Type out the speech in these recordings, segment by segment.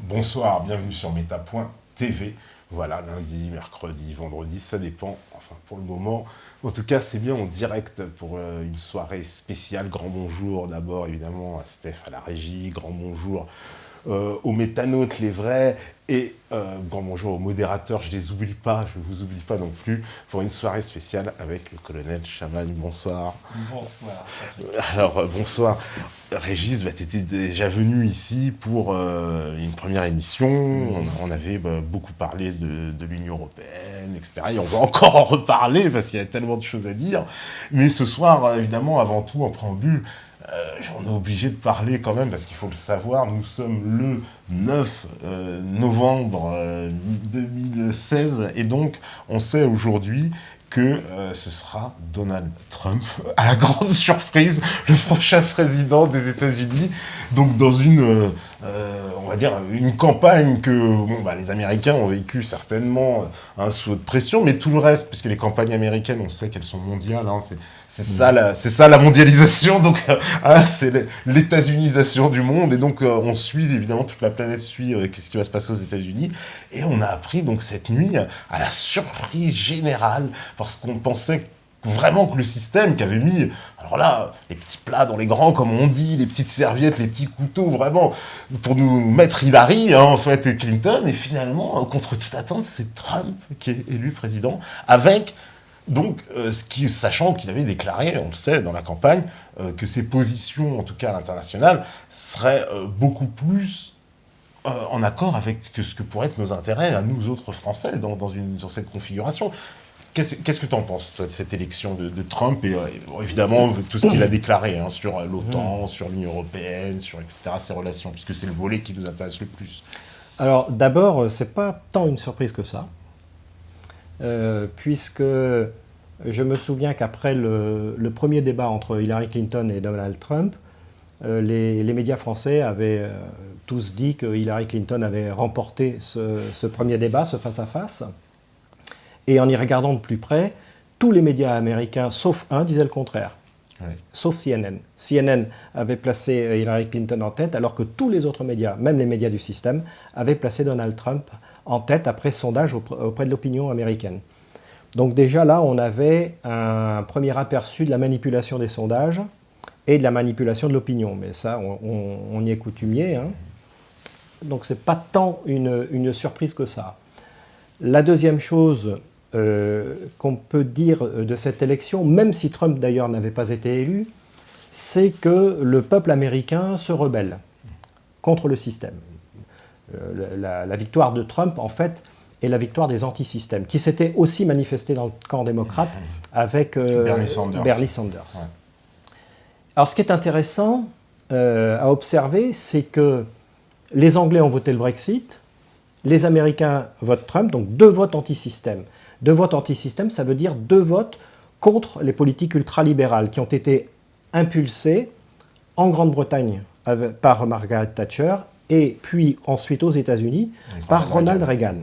Bonsoir, bienvenue sur Meta.tv. Voilà, lundi, mercredi, vendredi, ça dépend. Enfin, pour le moment, en tout cas, c'est bien en direct pour une soirée spéciale. Grand bonjour d'abord, évidemment, à Steph à la régie. Grand bonjour aux métanautes, les vrais. Et grand bonjour aux modérateurs, je les oublie pas, je vous oublie pas non plus, pour une soirée spéciale avec le colonel Chaman. Bonsoir. Bonsoir. Alors, bonsoir. Régis, tu étais déjà venu ici pour une première émission. On avait beaucoup parlé de l'Union européenne, etc. Et on va encore en reparler parce qu'il y a tellement de choses à dire. Mais ce soir, évidemment, avant tout, en préambule, on est obligé de parler quand même, parce qu'il faut le savoir, nous sommes le 9 novembre 2016, et donc on sait aujourd'hui que ce sera Donald Trump, à la grande surprise, le prochain président des États-Unis. Donc dans une, on va dire, une campagne que les Américains ont vécu certainement sous haute pression, mais tout le reste, puisque les campagnes américaines, on sait qu'elles sont mondiales, hein, c'est ça la mondialisation, donc c'est l'états-unisation du monde, et donc on suit, évidemment, toute la planète suit ce qui va se passer aux États-Unis, et on a appris donc cette nuit, à la surprise générale, parce qu'on pensait vraiment que le système qui avait mis, alors là, les petits plats dans les grands, comme on dit, les petites serviettes, les petits couteaux, vraiment, pour nous mettre Hillary, hein, en fait, et Clinton, et finalement, contre toute attente, c'est Trump qui est élu président, avec, donc, sachant qu'il avait déclaré, on le sait, dans la campagne, que ses positions, en tout cas à l'international, seraient beaucoup plus en accord avec ce que pourraient être nos intérêts, à nous autres Français, dans cette configuration. Qu'est-ce que tu en penses, toi, de cette élection de Trump et évidemment tout ce qu'il a déclaré hein, sur l'OTAN, sur l'Union européenne, sur etc., ses relations, puisque c'est le volet qui nous intéresse le plus. Alors d'abord, c'est pas tant une surprise que ça, puisque je me souviens qu'après le premier débat entre Hillary Clinton et Donald Trump, les médias français avaient tous dit que Hillary Clinton avait remporté ce premier débat, ce face-à-face. Et en y regardant de plus près, tous les médias américains, sauf un, disaient le contraire. Oui. Sauf CNN. CNN avait placé Hillary Clinton en tête, alors que tous les autres médias, même les médias du système, avaient placé Donald Trump en tête après sondage auprès de l'opinion américaine. Donc déjà là, on avait un premier aperçu de la manipulation des sondages et de la manipulation de l'opinion. Mais ça, on y est coutumier. Hein. Donc c'est pas tant une surprise que ça. La deuxième chose qu'on peut dire de cette élection, même si Trump d'ailleurs n'avait pas été élu, c'est que le peuple américain se rebelle contre le système. La victoire de Trump, en fait, est la victoire des antisystèmes, qui s'était aussi manifestée dans le camp démocrate avec Bernie Sanders. Ouais. Alors ce qui est intéressant à observer, c'est que les Anglais ont voté le Brexit, les Américains votent Trump, donc 2 votes anti-système. 2 votes anti-système, ça veut dire 2 votes contre les politiques ultralibérales qui ont été impulsées en Grande-Bretagne par Margaret Thatcher et puis ensuite aux États-Unis par Ronald Reagan.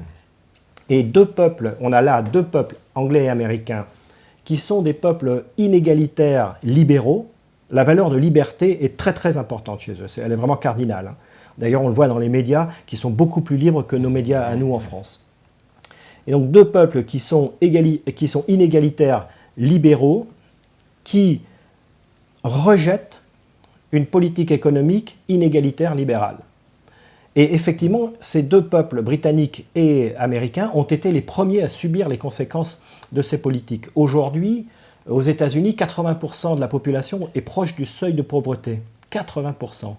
Et 2 peuples, on a là 2 peuples, anglais et américains, qui sont des peuples inégalitaires libéraux. La valeur de liberté est très très importante chez eux, elle est vraiment cardinale. Hein. D'ailleurs, on le voit dans les médias qui sont beaucoup plus libres que nos médias à nous en France. Et donc 2 peuples qui sont inégalitaires, libéraux, qui rejettent une politique économique inégalitaire, libérale. Et effectivement, ces 2 peuples, britanniques et américains, ont été les premiers à subir les conséquences de ces politiques. Aujourd'hui, aux États-Unis, 80% de la population est proche du seuil de pauvreté. 80%.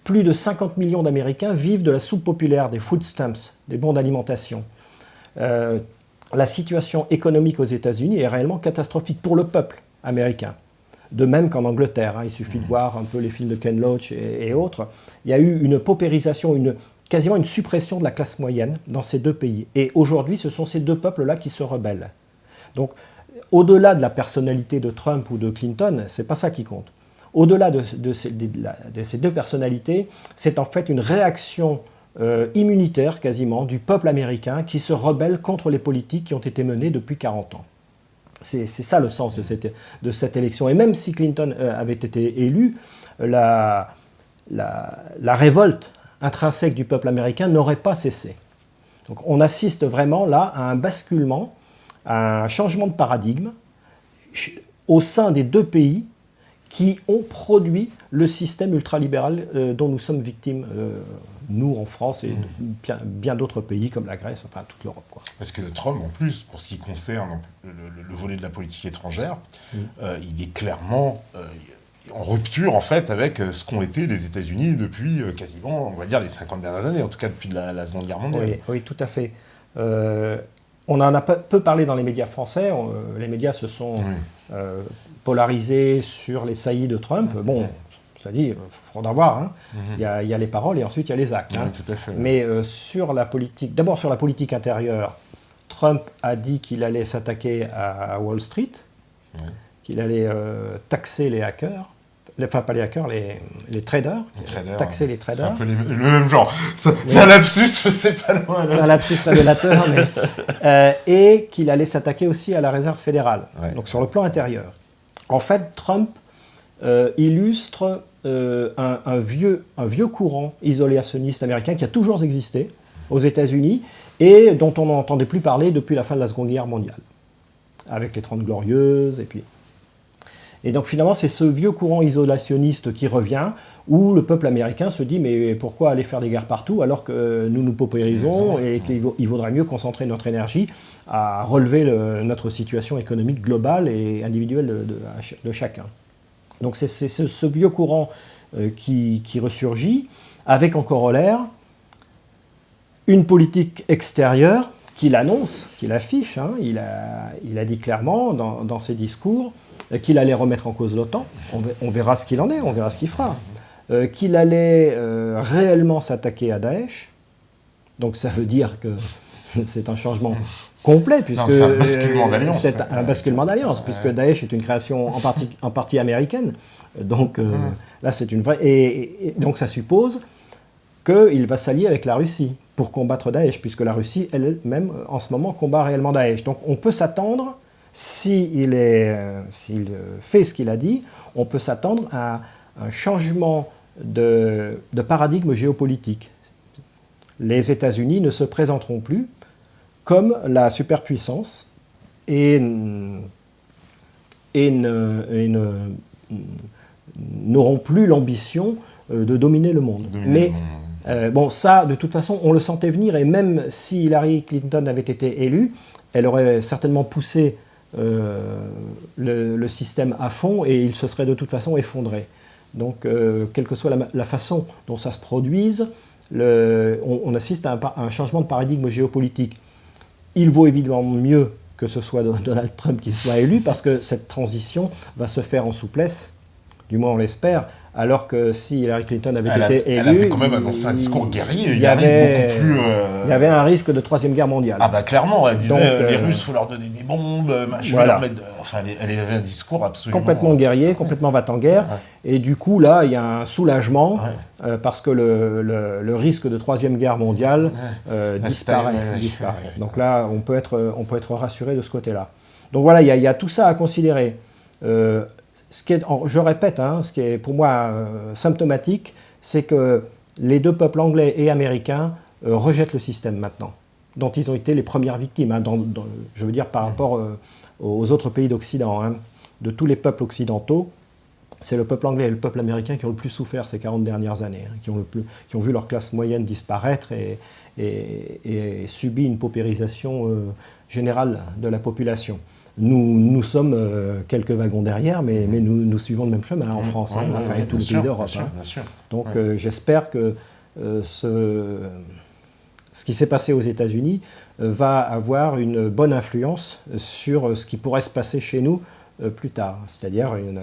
Plus de 50 millions d'Américains vivent de la soupe populaire, des food stamps, des bons d'alimentation. La situation économique aux États-Unis est réellement catastrophique pour le peuple américain. De même qu'en Angleterre, hein, il suffit de voir un peu les films de Ken Loach et autres. Il y a eu une paupérisation, quasiment une suppression de la classe moyenne dans ces 2 pays. Et aujourd'hui, ce sont ces 2 peuples-là qui se rebellent. Donc, au-delà de la personnalité de Trump ou de Clinton, c'est pas ça qui compte. Au-delà de ces 2 personnalités, c'est en fait une réaction immunitaire quasiment du peuple américain qui se rebelle contre les politiques qui ont été menées depuis 40 ans. C'est ça le sens de cette élection. Et même si Clinton avait été élu, la révolte intrinsèque du peuple américain n'aurait pas cessé. Donc on assiste vraiment là à un basculement, à un changement de paradigme au sein des deux pays qui ont produit le système ultralibéral dont nous sommes victimes, nous en France et bien d'autres pays comme la Grèce, enfin toute l'Europe, quoi. Parce que Trump, en plus, pour ce qui concerne le volet de la politique étrangère, il est clairement en rupture, en fait, avec ce qu'ont été les États-Unis depuis quasiment, on va dire, les 50 dernières années, en tout cas depuis la Seconde Guerre mondiale. Oui, oui, tout à fait. On en a peu parlé dans les médias français. Les médias se sont polarisés sur les saillies de Trump. Bon, ça dit, il faudra voir. Hein. Il y a les paroles et ensuite il y a les actes. Hein. Tout à fait. Mais sur la politique, d'abord sur la politique intérieure, Trump a dit qu'il allait s'attaquer à Wall Street, qu'il allait taxer les hackers. Enfin, pas les hackers, les traders. Taxer les traders. C'est un peu le même genre. C'est un lapsus, c'est pas loin. C'est un lapsus révélateur. Et qu'il allait s'attaquer aussi à la Réserve fédérale, donc sur le plan intérieur. En fait, Trump illustre un vieux courant isolationniste américain qui a toujours existé aux États-Unis et dont on n'entendait plus parler depuis la fin de la Seconde Guerre mondiale, avec les 30 Glorieuses et puis... Et donc finalement, c'est ce vieux courant isolationniste qui revient, où le peuple américain se dit « mais pourquoi aller faire des guerres partout alors que nous nous paupérisons et qu'il vaudrait mieux concentrer notre énergie à relever notre situation économique globale et individuelle de chacun ». Donc c'est ce vieux courant qui ressurgit, avec en corollaire une politique extérieure qu'il annonce, qu'il affiche. Hein. Il a dit clairement dans ses discours qu'il allait remettre en cause l'OTAN, on verra ce qu'il en est, on verra ce qu'il fera, qu'il allait réellement s'attaquer à Daesh, donc ça veut dire que c'est un changement complet, puisque c'est un basculement d'alliance. C'est un basculement d'alliance, puisque Daesh est une création en partie américaine, donc là c'est une vraie... Et donc ça suppose qu'il va s'allier avec la Russie pour combattre Daesh, puisque la Russie elle-même en ce moment combat réellement Daesh. Donc on peut s'attendre... S'il fait ce qu'il a dit, on peut s'attendre à un changement de paradigme géopolitique. Les États-Unis ne se présenteront plus comme la superpuissance et n'auront plus l'ambition de dominer le monde. Bon, ça, de toute façon, on le sentait venir, et même si Hillary Clinton avait été élue, elle aurait certainement poussé le système à fond et il se serait de toute façon effondré. Donc, quelle que soit la façon dont ça se produise, on assiste à un changement de paradigme géopolitique. Il vaut évidemment mieux que ce soit Donald Trump qui soit élu, parce que cette transition va se faire en souplesse, du moins on l'espère, alors que si Hillary Clinton avait été élue... Elle avait quand même annoncé un discours guerrier, il y avait un risque de troisième guerre mondiale. Ah bah clairement, elle disait les Russes, il faut leur donner des bombes, machin, voilà. Elle avait un discours absolument... Complètement guerrier, complètement va-t-en-guerre, et du coup là, il y a un soulagement, parce que le risque de troisième guerre mondiale disparaît. Donc là, on peut être rassuré de ce côté-là. Donc voilà, il y a tout ça à considérer. Je répète, ce qui est pour moi symptomatique, c'est que les deux peuples anglais et américains rejettent le système maintenant, dont ils ont été les premières victimes, je veux dire par rapport aux autres pays d'Occident. De tous les peuples occidentaux, c'est le peuple anglais et le peuple américain qui ont le plus souffert ces 40 dernières années, qui ont vu leur classe moyenne disparaître et subi une paupérisation générale de la population. Nous sommes quelques wagons derrière, mais nous suivons le même chemin en France, et tous les pays d'Europe. Donc j'espère que ce qui s'est passé aux États-Unis va avoir une bonne influence sur ce qui pourrait se passer chez nous plus tard, c'est-à-dire une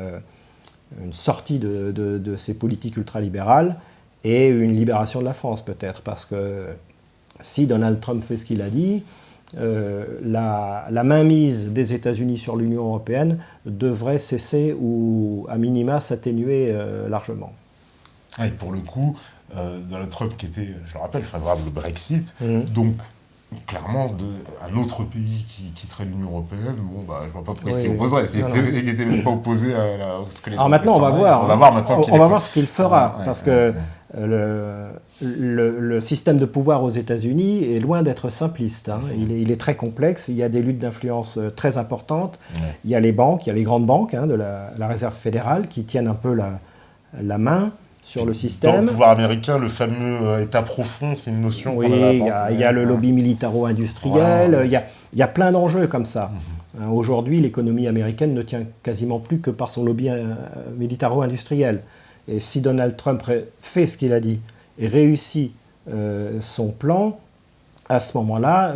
sortie de ces politiques ultralibérales et une libération de la France peut-être, parce que si Donald Trump fait ce qu'il a dit, la mainmise des États-Unis sur l'Union européenne devrait cesser ou, à minima, s'atténuer largement. Et pour le coup, Donald Trump, qui était, je le rappelle, favorable au Brexit, donc clairement, un autre pays qui quitterait l'Union européenne, bon, bah, je vois pas pourquoi il s'y Oui, opposerait. non, non. Il n'était même pas opposé à ce que les Alors maintenant, on va voir. On va voir maintenant On va voir ce qu'il fera, Ouais, parce ouais, que le système de pouvoir aux États-Unis est loin d'être simpliste. Hein. Il est très complexe. Il y a des luttes d'influence très importantes. Ouais. Il y a les banques, il y a les grandes banques de la Réserve fédérale qui tiennent un peu la main sur le Dans système. le pouvoir américain, le fameux État profond, c'est une notion Oui, qu'on il y a le lobby militaro-industriel. Voilà. Il y a plein d'enjeux comme ça. Hein, aujourd'hui, l'économie américaine ne tient quasiment plus que par son lobby militaro-industriel. Et si Donald Trump fait ce qu'il a dit et réussit son plan, à ce moment-là,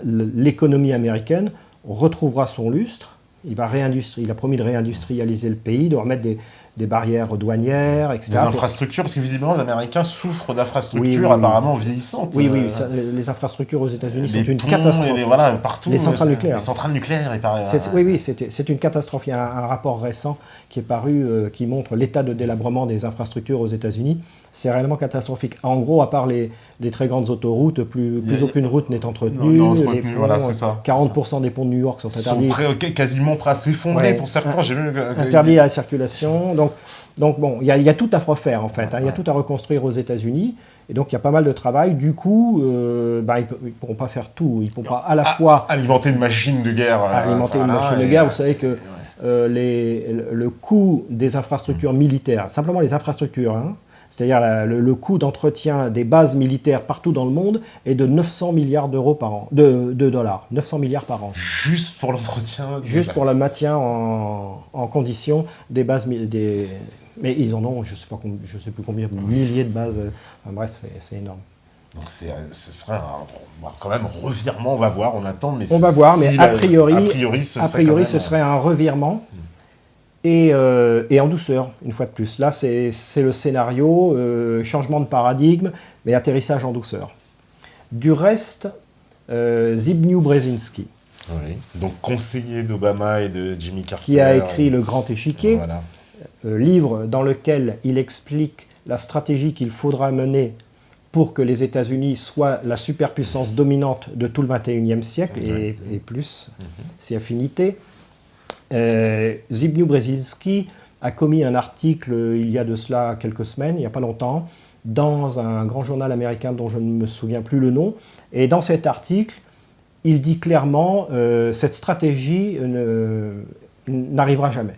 l'économie américaine retrouvera son lustre. Il a promis de réindustrialiser le pays, de remettre des barrières douanières, etc. Des infrastructures, parce que visiblement les Américains souffrent d'infrastructures Oui. apparemment vieillissantes. Oui, les infrastructures aux États-Unis sont Les une ponts, catastrophe. voilà, partout. Les centrales nucléaires. Les centrales nucléaires, il paraît. Oui, c'est une catastrophe. Il y a un rapport récent qui est paru qui montre l'état de délabrement des infrastructures aux États-Unis. C'est réellement catastrophique. En gros, à part les très grandes autoroutes, plus aucune route n'est entretenue. Non, Les entretenue, ponts, voilà, c'est ça. 40% des ponts de New York sont interdits. Quasiment prêts à s'effondrer Ouais, pour certains. J'ai vu interdits à la circulation. Donc bon, il y a tout à refaire en fait. Il y a tout à reconstruire aux États-Unis. Et donc il y a pas mal de travail. Du coup, ils ne pourront pas faire tout. Ils ne pourront pas à la fois alimenter une machine de guerre. Alimenter une machine de guerre. Vous savez que le coût des infrastructures militaires, simplement les infrastructures, c'est-à-dire le coût d'entretien des bases militaires partout dans le monde est de 900 milliards d'euros par an, de dollars, 900 milliards par an. Juste pour l'entretien. Juste pour le maintien en condition des bases mais ils en ont, je sais plus combien, milliers de bases. Enfin, bref, c'est énorme. Donc ce serait quand même un revirement, on va voir, on attend. Mais on va voir, mais a priori ce serait un revirement et en douceur, une fois de plus. Là, c'est le scénario, changement de paradigme, mais atterrissage en douceur. Du reste, Zbigniew Brzezinski, oui. Donc conseiller d'Obama et de Jimmy Carter, qui a écrit Le Grand Échiquier, voilà. Livre dans lequel il explique la stratégie qu'il faudra mener pour que les États-Unis soient la superpuissance dominante de tout le XXIe siècle et plus, si affinité. Zbigniew Brzezinski a commis un article il y a de cela quelques semaines, il n'y a pas longtemps, dans un grand journal américain dont je ne me souviens plus le nom. Et dans cet article, il dit clairement cette stratégie n'arrivera jamais.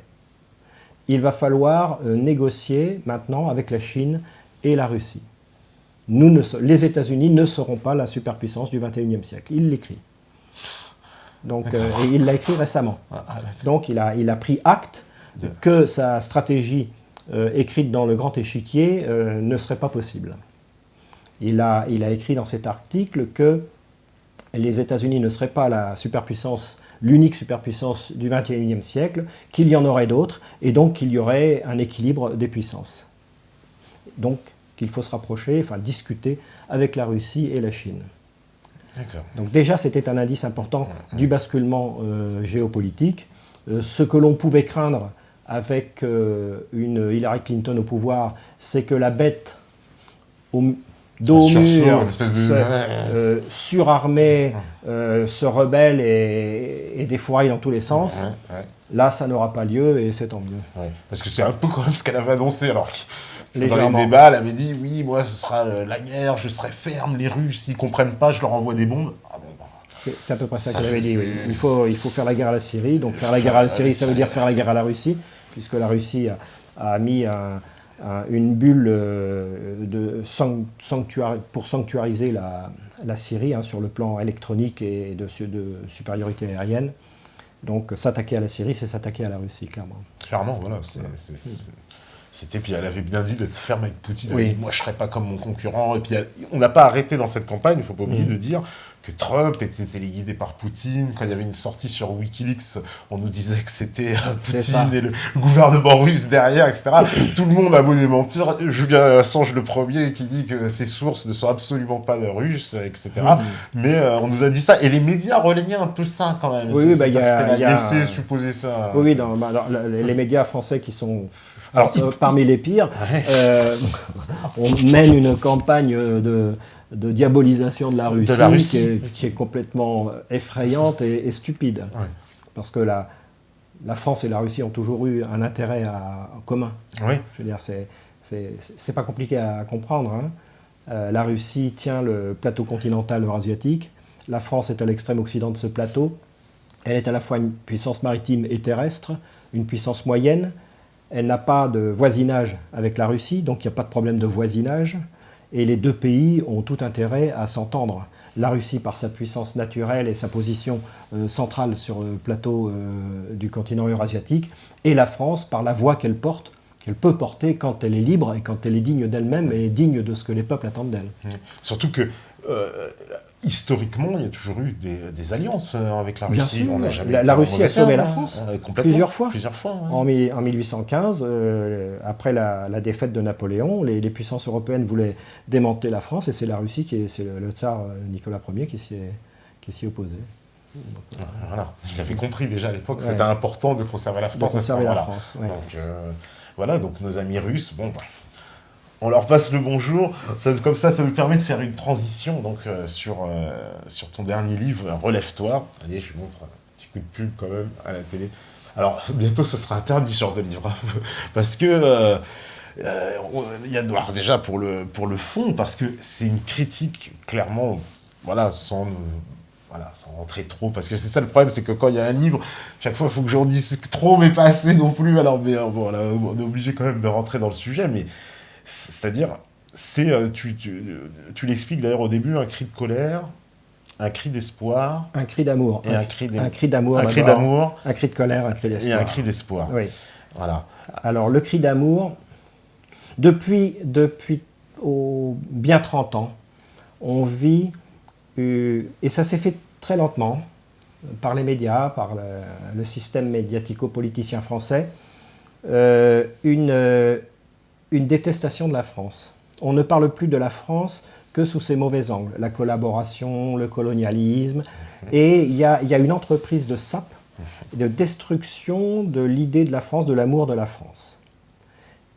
Il va falloir négocier maintenant avec la Chine et la Russie. Les États-Unis ne seront pas la superpuissance du XXIe siècle. Il l'écrit. Donc, et il l'a écrit récemment. Donc il a pris acte que sa stratégie écrite dans Le Grand Échiquier ne serait pas possible. Il a écrit dans cet article que les États-Unis ne seraient pas l'unique superpuissance du XXIe siècle, qu'il y en aurait d'autres, et donc qu'il y aurait un équilibre des puissances. Donc qu'il faut se rapprocher, enfin discuter avec la Russie et la Chine. Donc déjà, c'était un indice important du basculement géopolitique. Ce que l'on pouvait craindre avec une Hillary Clinton au pouvoir, c'est que la bête dos au mur, surarmée, se rebelle et défouraille dans tous les sens. Là, ça n'aura pas lieu et c'est tant mieux. Parce que c'est un peu quand même ce qu'elle avait annoncé. Alors, dans les débats, elle avait dit, oui, moi, ce sera la guerre, je serai ferme, les Russes, s'ils ne comprennent pas, je leur envoie des bombes. C'est à peu près ça qu'elle avait dit, oui. Il faut faire la guerre à la Syrie. Donc faire la guerre à la Syrie, ça veut dire faire la guerre à la Russie, puisque la Russie a mis une bulle pour sanctuariser la Syrie sur le plan électronique et de supériorité aérienne. Donc s'attaquer à la Syrie, c'est s'attaquer à la Russie, clairement. Clairement, voilà. Puis elle avait bien dit d'être ferme avec Poutine. Elle a dit, moi, je ne serai pas comme mon concurrent. Et puis on n'a pas arrêté dans cette campagne, il ne faut pas oublier de dire que Trump était téléguidé par Poutine. Quand il y avait une sortie sur Wikileaks, on nous disait que c'était Poutine et le gouvernement russe derrière, etc. Tout le monde a beau démentir. Julian Assange, le premier, qui dit que ses sources ne sont absolument pas russes, etc. Mais on nous a dit ça. Et les médias relayaient un peu ça, quand même. Oui, il y a laissé supposer ça. Oui, les médias français qui sont... Alors, parmi les pires. Ouais. On mène une campagne de diabolisation de la Russie, qui est complètement effrayante et stupide. Ouais. Parce que la France et la Russie ont toujours eu un intérêt en commun. Oui. Je veux dire, c'est pas compliqué à comprendre, hein. La Russie tient le plateau continental eurasiatique. La France est à l'extrême occident de ce plateau. Elle est à la fois une puissance maritime et terrestre, une puissance moyenne. Elle n'a pas de voisinage avec la Russie, donc il n'y a pas de problème de voisinage. Et les deux pays ont tout intérêt à s'entendre. La Russie, par sa puissance naturelle et sa position centrale sur le plateau du continent eurasiatique, et la France, par la voix qu'elle porte, qu'elle peut porter quand elle est libre et quand elle est digne d'elle-même et digne de ce que les peuples attendent d'elle. Surtout que, historiquement, il y a toujours eu des alliances avec la Russie. Bien sûr, on n'a jamais la Russie a sauvé la France plusieurs fois. Ouais. En 1815, après la défaite de Napoléon, les puissances européennes voulaient démanteler la France et c'est la Russie, c'est le tsar Nicolas Ier qui s'y est opposé. Voilà, il avait compris déjà à l'époque que c'était important de conserver la France. Ouais. Donc, voilà, donc nos amis russes, bon, on leur passe le bonjour. Comme ça nous permet de faire une transition donc, sur ton dernier livre, Relève-toi. Allez, je vous montre un petit coup de pub quand même à la télé. Alors, bientôt, ce sera interdit ce genre de livre, parce que... il y a déjà pour le fond, parce que c'est une critique, clairement, voilà, sans rentrer trop, parce que c'est ça le problème, c'est que quand il y a un livre, chaque fois il faut que j'en dise trop, mais pas assez non plus, alors mais bon, là, on est obligé quand même de rentrer dans le sujet, mais c'est-à-dire, tu l'expliques d'ailleurs au début, un cri de colère, un cri d'espoir, un cri d'amour, et un cri d'amour, un cri d'amour, un cri de colère, un cri d'espoir. Et un cri d'espoir. Oui. Voilà. Alors le cri d'amour, depuis bien 30 ans, on vit, et ça s'est fait très lentement, par les médias, par le système médiatico-politicien français, une détestation de la France. On ne parle plus de la France que sous ses mauvais angles, la collaboration, le colonialisme, et il y a une entreprise de sape, de destruction de l'idée de la France, de l'amour de la France.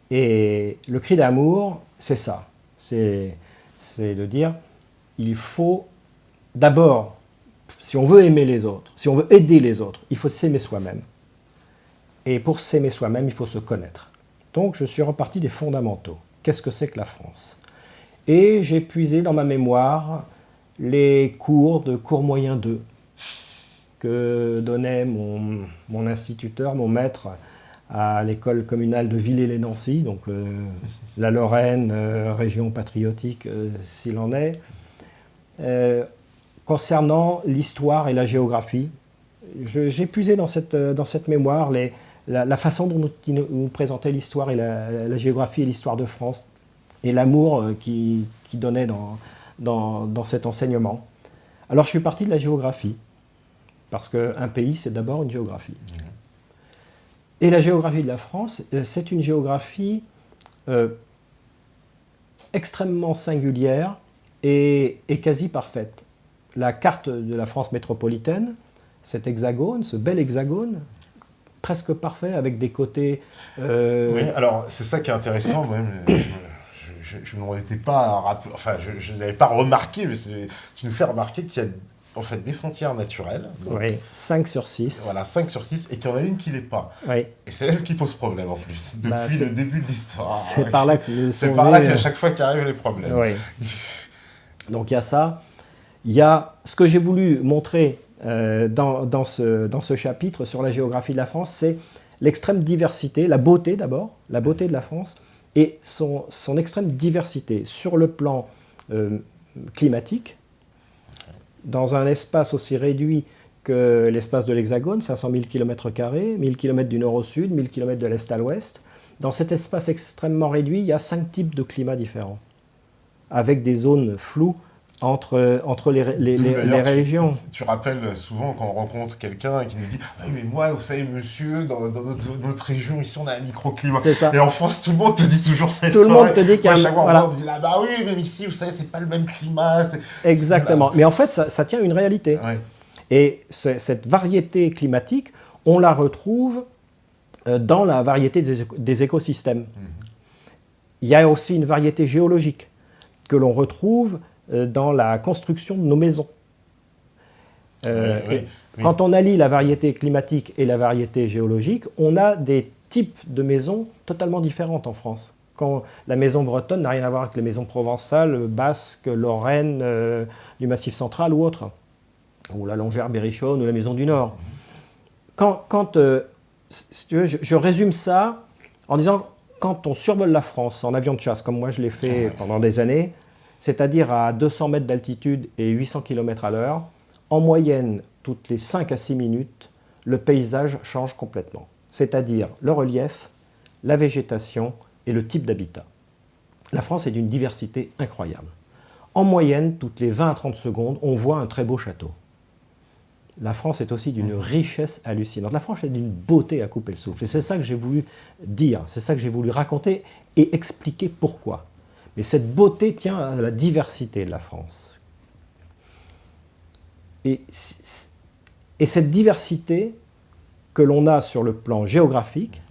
Et le cri d'amour, c'est ça, c'est de dire, il faut d'abord, si on veut aimer les autres, si on veut aider les autres, il faut s'aimer soi-même. Et pour s'aimer soi-même, il faut se connaître. Donc je suis reparti des fondamentaux. Qu'est-ce que c'est que la France? Et j'ai puisé dans ma mémoire les cours de cours moyen 2 que donnait mon instituteur, mon maître, à l'école communale de Villers-lès-Nancy, donc la Lorraine, région patriotique s'il en est, concernant l'histoire et la géographie. J'ai puisé dans cette mémoire la façon dont nous présentait l'histoire et la géographie et l'histoire de France, et l'amour qui donnait dans cet enseignement. Alors je suis parti de la géographie, parce qu'un pays, c'est d'abord une géographie. Et la géographie de la France, c'est une géographie extrêmement singulière et quasi parfaite. La carte de la France métropolitaine, cet hexagone, ce bel hexagone, presque parfait, avec des côtés... Oui, alors c'est ça qui est intéressant, moi-même, je n'en étais pas... Enfin, je n'avais pas remarqué, mais tu nous fais remarquer qu'il y a en fait des frontières naturelles. Donc, oui, 5 sur 6. Voilà, 5 sur 6, et qu'il y en a une qui ne l'est pas. Oui. Et c'est elle qui pose problème en plus, depuis le début de l'histoire. C'est par là qu'à chaque fois qu'arrivent les problèmes. Oui. Donc il y a ça. Il y a ce que j'ai voulu montrer dans ce chapitre sur la géographie de la France, c'est l'extrême diversité, la beauté d'abord, la beauté de la France, et son extrême diversité sur le plan climatique, dans un espace aussi réduit que l'espace de l'Hexagone, 500 000 km², 1000 km du nord au sud, 1000 km de l'est à l'ouest. Dans cet espace extrêmement réduit, il y a 5 types de climats différents, avec des zones floues entre les régions. Tu rappelles souvent quand on rencontre quelqu'un qui nous dit « Ah oui, mais moi, vous savez, monsieur, dans notre région, ici, on a un microclimat. » Et en France, tout le monde te dit toujours ça. Tout le monde te dit qu'il y a chaque fois, on dit là, « Bah oui, même ici, vous savez, c'est pas le même climat. » Exactement. Mais en fait, ça tient à une réalité. Ouais. Et cette variété climatique, on la retrouve dans la variété des écosystèmes. Il y a aussi une variété géologique que l'on retrouve dans la construction de nos maisons. Quand on allie la variété climatique et la variété géologique, on a des types de maisons totalement différentes en France. Quand la maison bretonne n'a rien à voir avec les maisons provençales, basques, lorraines, du Massif central ou autres, ou la Longère berrichonne ou la maison du Nord. Si tu veux, je résume ça en disant, quand on survole la France en avion de chasse, comme moi je l'ai fait pendant des années, c'est-à-dire à 200 mètres d'altitude et 800 km à l'heure, en moyenne, toutes les 5 à 6 minutes, le paysage change complètement. C'est-à-dire le relief, la végétation et le type d'habitat. La France est d'une diversité incroyable. En moyenne, toutes les 20 à 30 secondes, on voit un très beau château. La France est aussi d'une richesse hallucinante. La France est d'une beauté à couper le souffle. Et c'est ça que j'ai voulu dire, c'est ça que j'ai voulu raconter et expliquer pourquoi. Mais cette beauté tient à la diversité de la France. Et cette diversité que l'on a sur le plan géographique,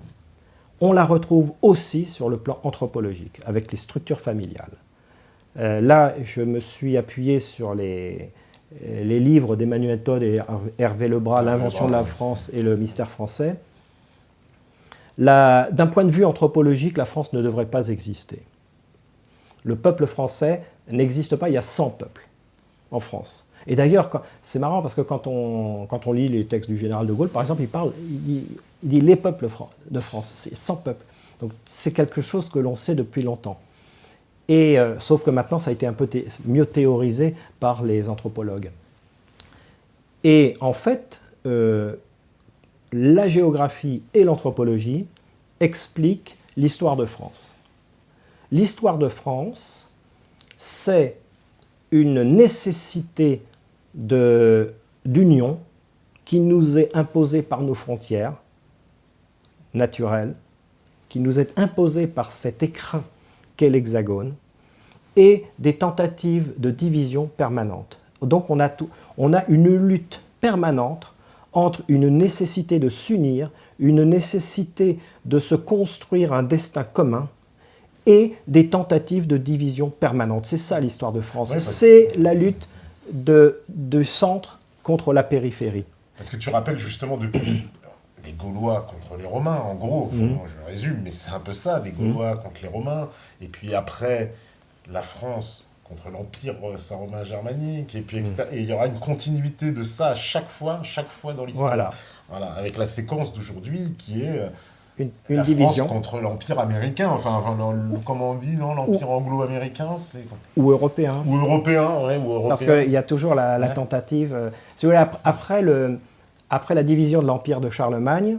on la retrouve aussi sur le plan anthropologique, avec les structures familiales. Là, je me suis appuyé sur les livres d'Emmanuel Todd et Hervé Lebras, L'invention de la France et le mystère français. D'un point de vue anthropologique, la France ne devrait pas exister. Le peuple français n'existe pas, il y a 100 peuples en France. Et d'ailleurs, c'est marrant parce que quand on lit les textes du général de Gaulle, par exemple, il dit les peuples de France, c'est 100 peuples. Donc c'est quelque chose que l'on sait depuis longtemps. Et, sauf que maintenant, ça a été un peu mieux théorisé par les anthropologues. Et en fait, la géographie et l'anthropologie expliquent l'histoire de France. L'histoire de France, c'est une nécessité d'union qui nous est imposée par nos frontières naturelles, qui nous est imposée par cet écrin qu'est l'Hexagone, et des tentatives de division permanentes. Donc on a une lutte permanente entre une nécessité de s'unir, une nécessité de se construire un destin commun, et des tentatives de division permanente. C'est ça l'histoire de France. C'est la lutte du centre contre la périphérie. Parce que tu rappelles justement depuis les Gaulois contre les Romains, en gros, je résume, mais c'est un peu ça, les Gaulois contre les Romains, et puis après, la France contre l'Empire saint-romain germanique, et puis et il y aura une continuité de ça à chaque fois dans l'histoire. Voilà, avec la séquence d'aujourd'hui qui est la division. France contre l'Empire américain, comment on dit, non, l'Empire anglo-américain, c'est... Ou européen. Ou européen, ouais, ou européen. Parce qu'il y a toujours la tentative... si vous voulez, après la division de l'Empire de Charlemagne,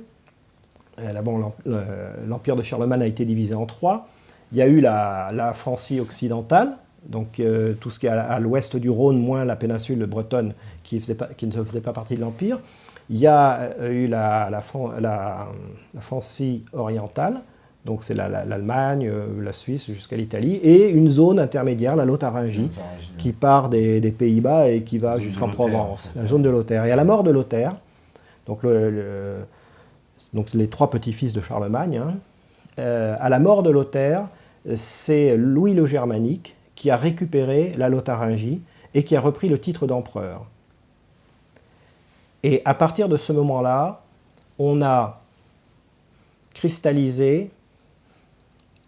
l'Empire de Charlemagne a été divisé en 3. Il y a eu la Francie occidentale, donc tout ce qui est à l'ouest du Rhône, moins la péninsule bretonne qui ne faisait pas partie de l'Empire. Il y a eu la Francie orientale, donc c'est l'Allemagne, la Suisse jusqu'à l'Italie, et une zone intermédiaire, la Lotharingie, qui part des Pays-Bas et qui va jusqu'en Provence, la zone de Lothaire. Et à la mort de Lothaire, donc les 3 petits-fils de Charlemagne, à la mort de Lothaire, c'est Louis le Germanique qui a récupéré la Lotharingie et qui a repris le titre d'empereur. Et à partir de ce moment-là, on a cristallisé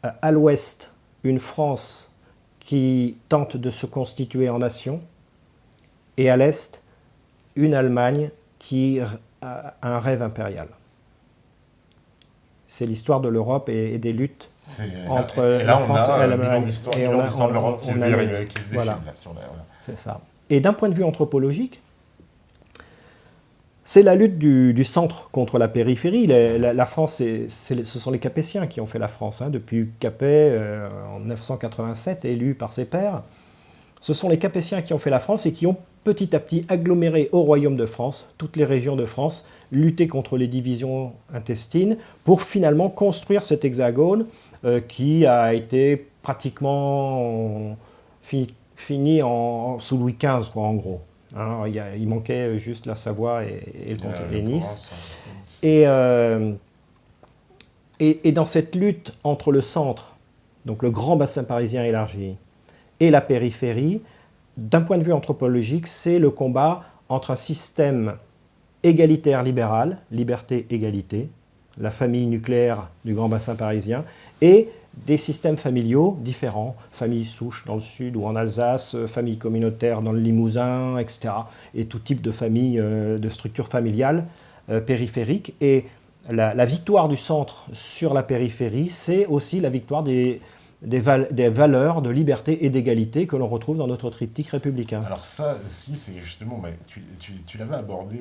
à l'ouest une France qui tente de se constituer en nation, et à l'est, une Allemagne qui a un rêve impérial. C'est l'histoire de l'Europe et des luttes entre la France et l'Allemagne. Et on a l'histoire de l'Europe qui se défile. Voilà. C'est ça. Et d'un point de vue anthropologique, c'est la lutte du centre contre la périphérie. La France, ce sont les Capétiens qui ont fait la France. Depuis Capet, en 987, élu par ses pairs. Ce sont les Capétiens qui ont fait la France et qui ont petit à petit aggloméré au royaume de France, toutes les régions de France, lutter contre les divisions intestines pour finalement construire cet hexagone qui a été pratiquement fini sous Louis XV, quoi, en gros. Il manquait juste la Savoie et Nice. Et dans cette lutte entre le centre, donc le grand bassin parisien élargi, et la périphérie, d'un point de vue anthropologique, c'est le combat entre un système égalitaire libéral, liberté-égalité, la famille nucléaire du grand bassin parisien, et des systèmes familiaux différents, famille souche dans le sud ou en Alsace, famille communautaire dans le Limousin, etc. Et tout type de famille, de structures familiales périphériques. Et la victoire du centre sur la périphérie, c'est aussi la victoire des valeurs de liberté et d'égalité que l'on retrouve dans notre triptyque républicain. Alors ça, si, c'est justement, tu l'avais abordé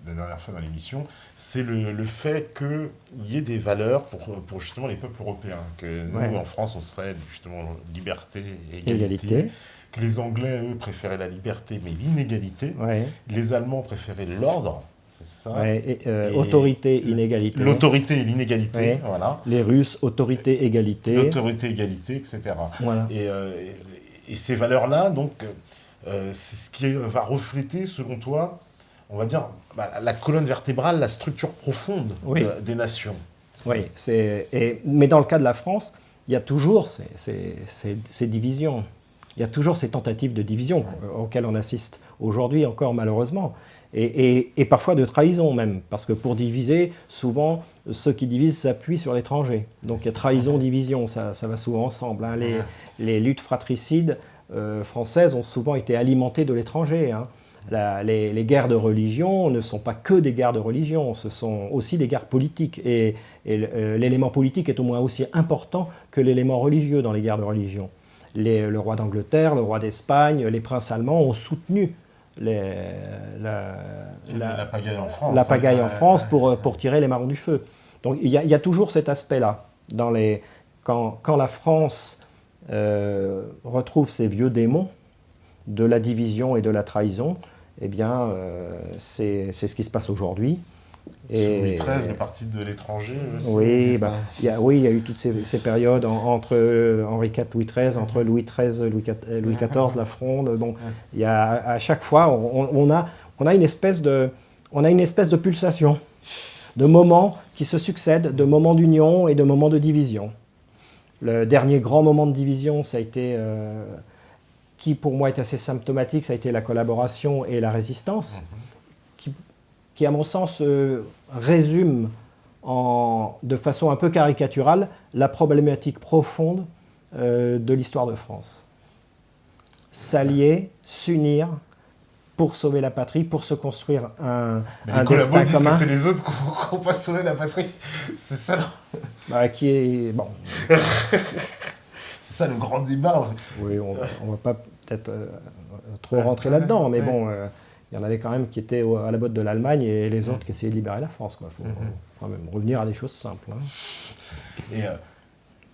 la dernière fois dans l'émission, c'est le fait qu'il y ait des valeurs pour justement les peuples européens, que nous, en France, on serait justement liberté et égalité. Que les Anglais, eux, préféraient la liberté, mais l'inégalité. Ouais. Les Allemands préféraient l'ordre. C'est ça. Ouais, autorité, inégalité. L'autorité et l'inégalité, ouais. Voilà. Les Russes, autorité, égalité. L'autorité, égalité, etc. Voilà. Et ces valeurs-là, donc, c'est ce qui va refléter, selon toi, on va dire, la colonne vertébrale, la structure profonde des nations. Oui, mais dans le cas de la France, il y a toujours ces divisions. Il y a toujours ces tentatives de division auxquelles on assiste aujourd'hui encore, malheureusement. Et parfois de trahison même, parce que pour diviser, souvent, ceux qui divisent s'appuient sur l'étranger. Donc il y a trahison-division, ça va souvent ensemble. Hein. Les luttes fratricides françaises ont souvent été alimentées de l'étranger. Hein. Les guerres de religion ne sont pas que des guerres de religion, ce sont aussi des guerres politiques. Et l'élément politique est au moins aussi important que l'élément religieux dans les guerres de religion. Le roi d'Angleterre, le roi d'Espagne, les princes allemands ont soutenu la pagaille en France pour tirer les marrons du feu. Donc il y a toujours cet aspect-là. Quand la France retrouve ses vieux démons de la division et de la trahison, eh bien c'est ce qui se passe aujourd'hui. Sous Louis XIII, le parti de l'étranger aussi. Oui, il y a eu toutes ces périodes entre Henri IV, Louis XIII, entre Louis XIII, Louis XIV, la Fronde. Bon, il y a, à chaque fois, on a une espèce de pulsation, de moments qui se succèdent, de moments d'union et de moments de division. Le dernier grand moment de division, ça a été, qui pour moi est assez symptomatique, ça a été la collaboration et la résistance. Qui, à mon sens, résume de façon un peu caricaturale la problématique profonde de l'histoire de France. S'allier, s'unir pour sauver la patrie, pour se construire un destin commun. C'est les autres qui n'ont pas sauvé la patrie, c'est ça qui est... Bon. C'est ça le grand débat. En fait. Oui, on ne va pas peut-être trop rentrer là-dedans, mais bon... il y en avait quand même qui étaient à la botte de l'Allemagne et les autres qui essayaient de libérer la France. Il faut quand même revenir à des choses simples. Hein. Et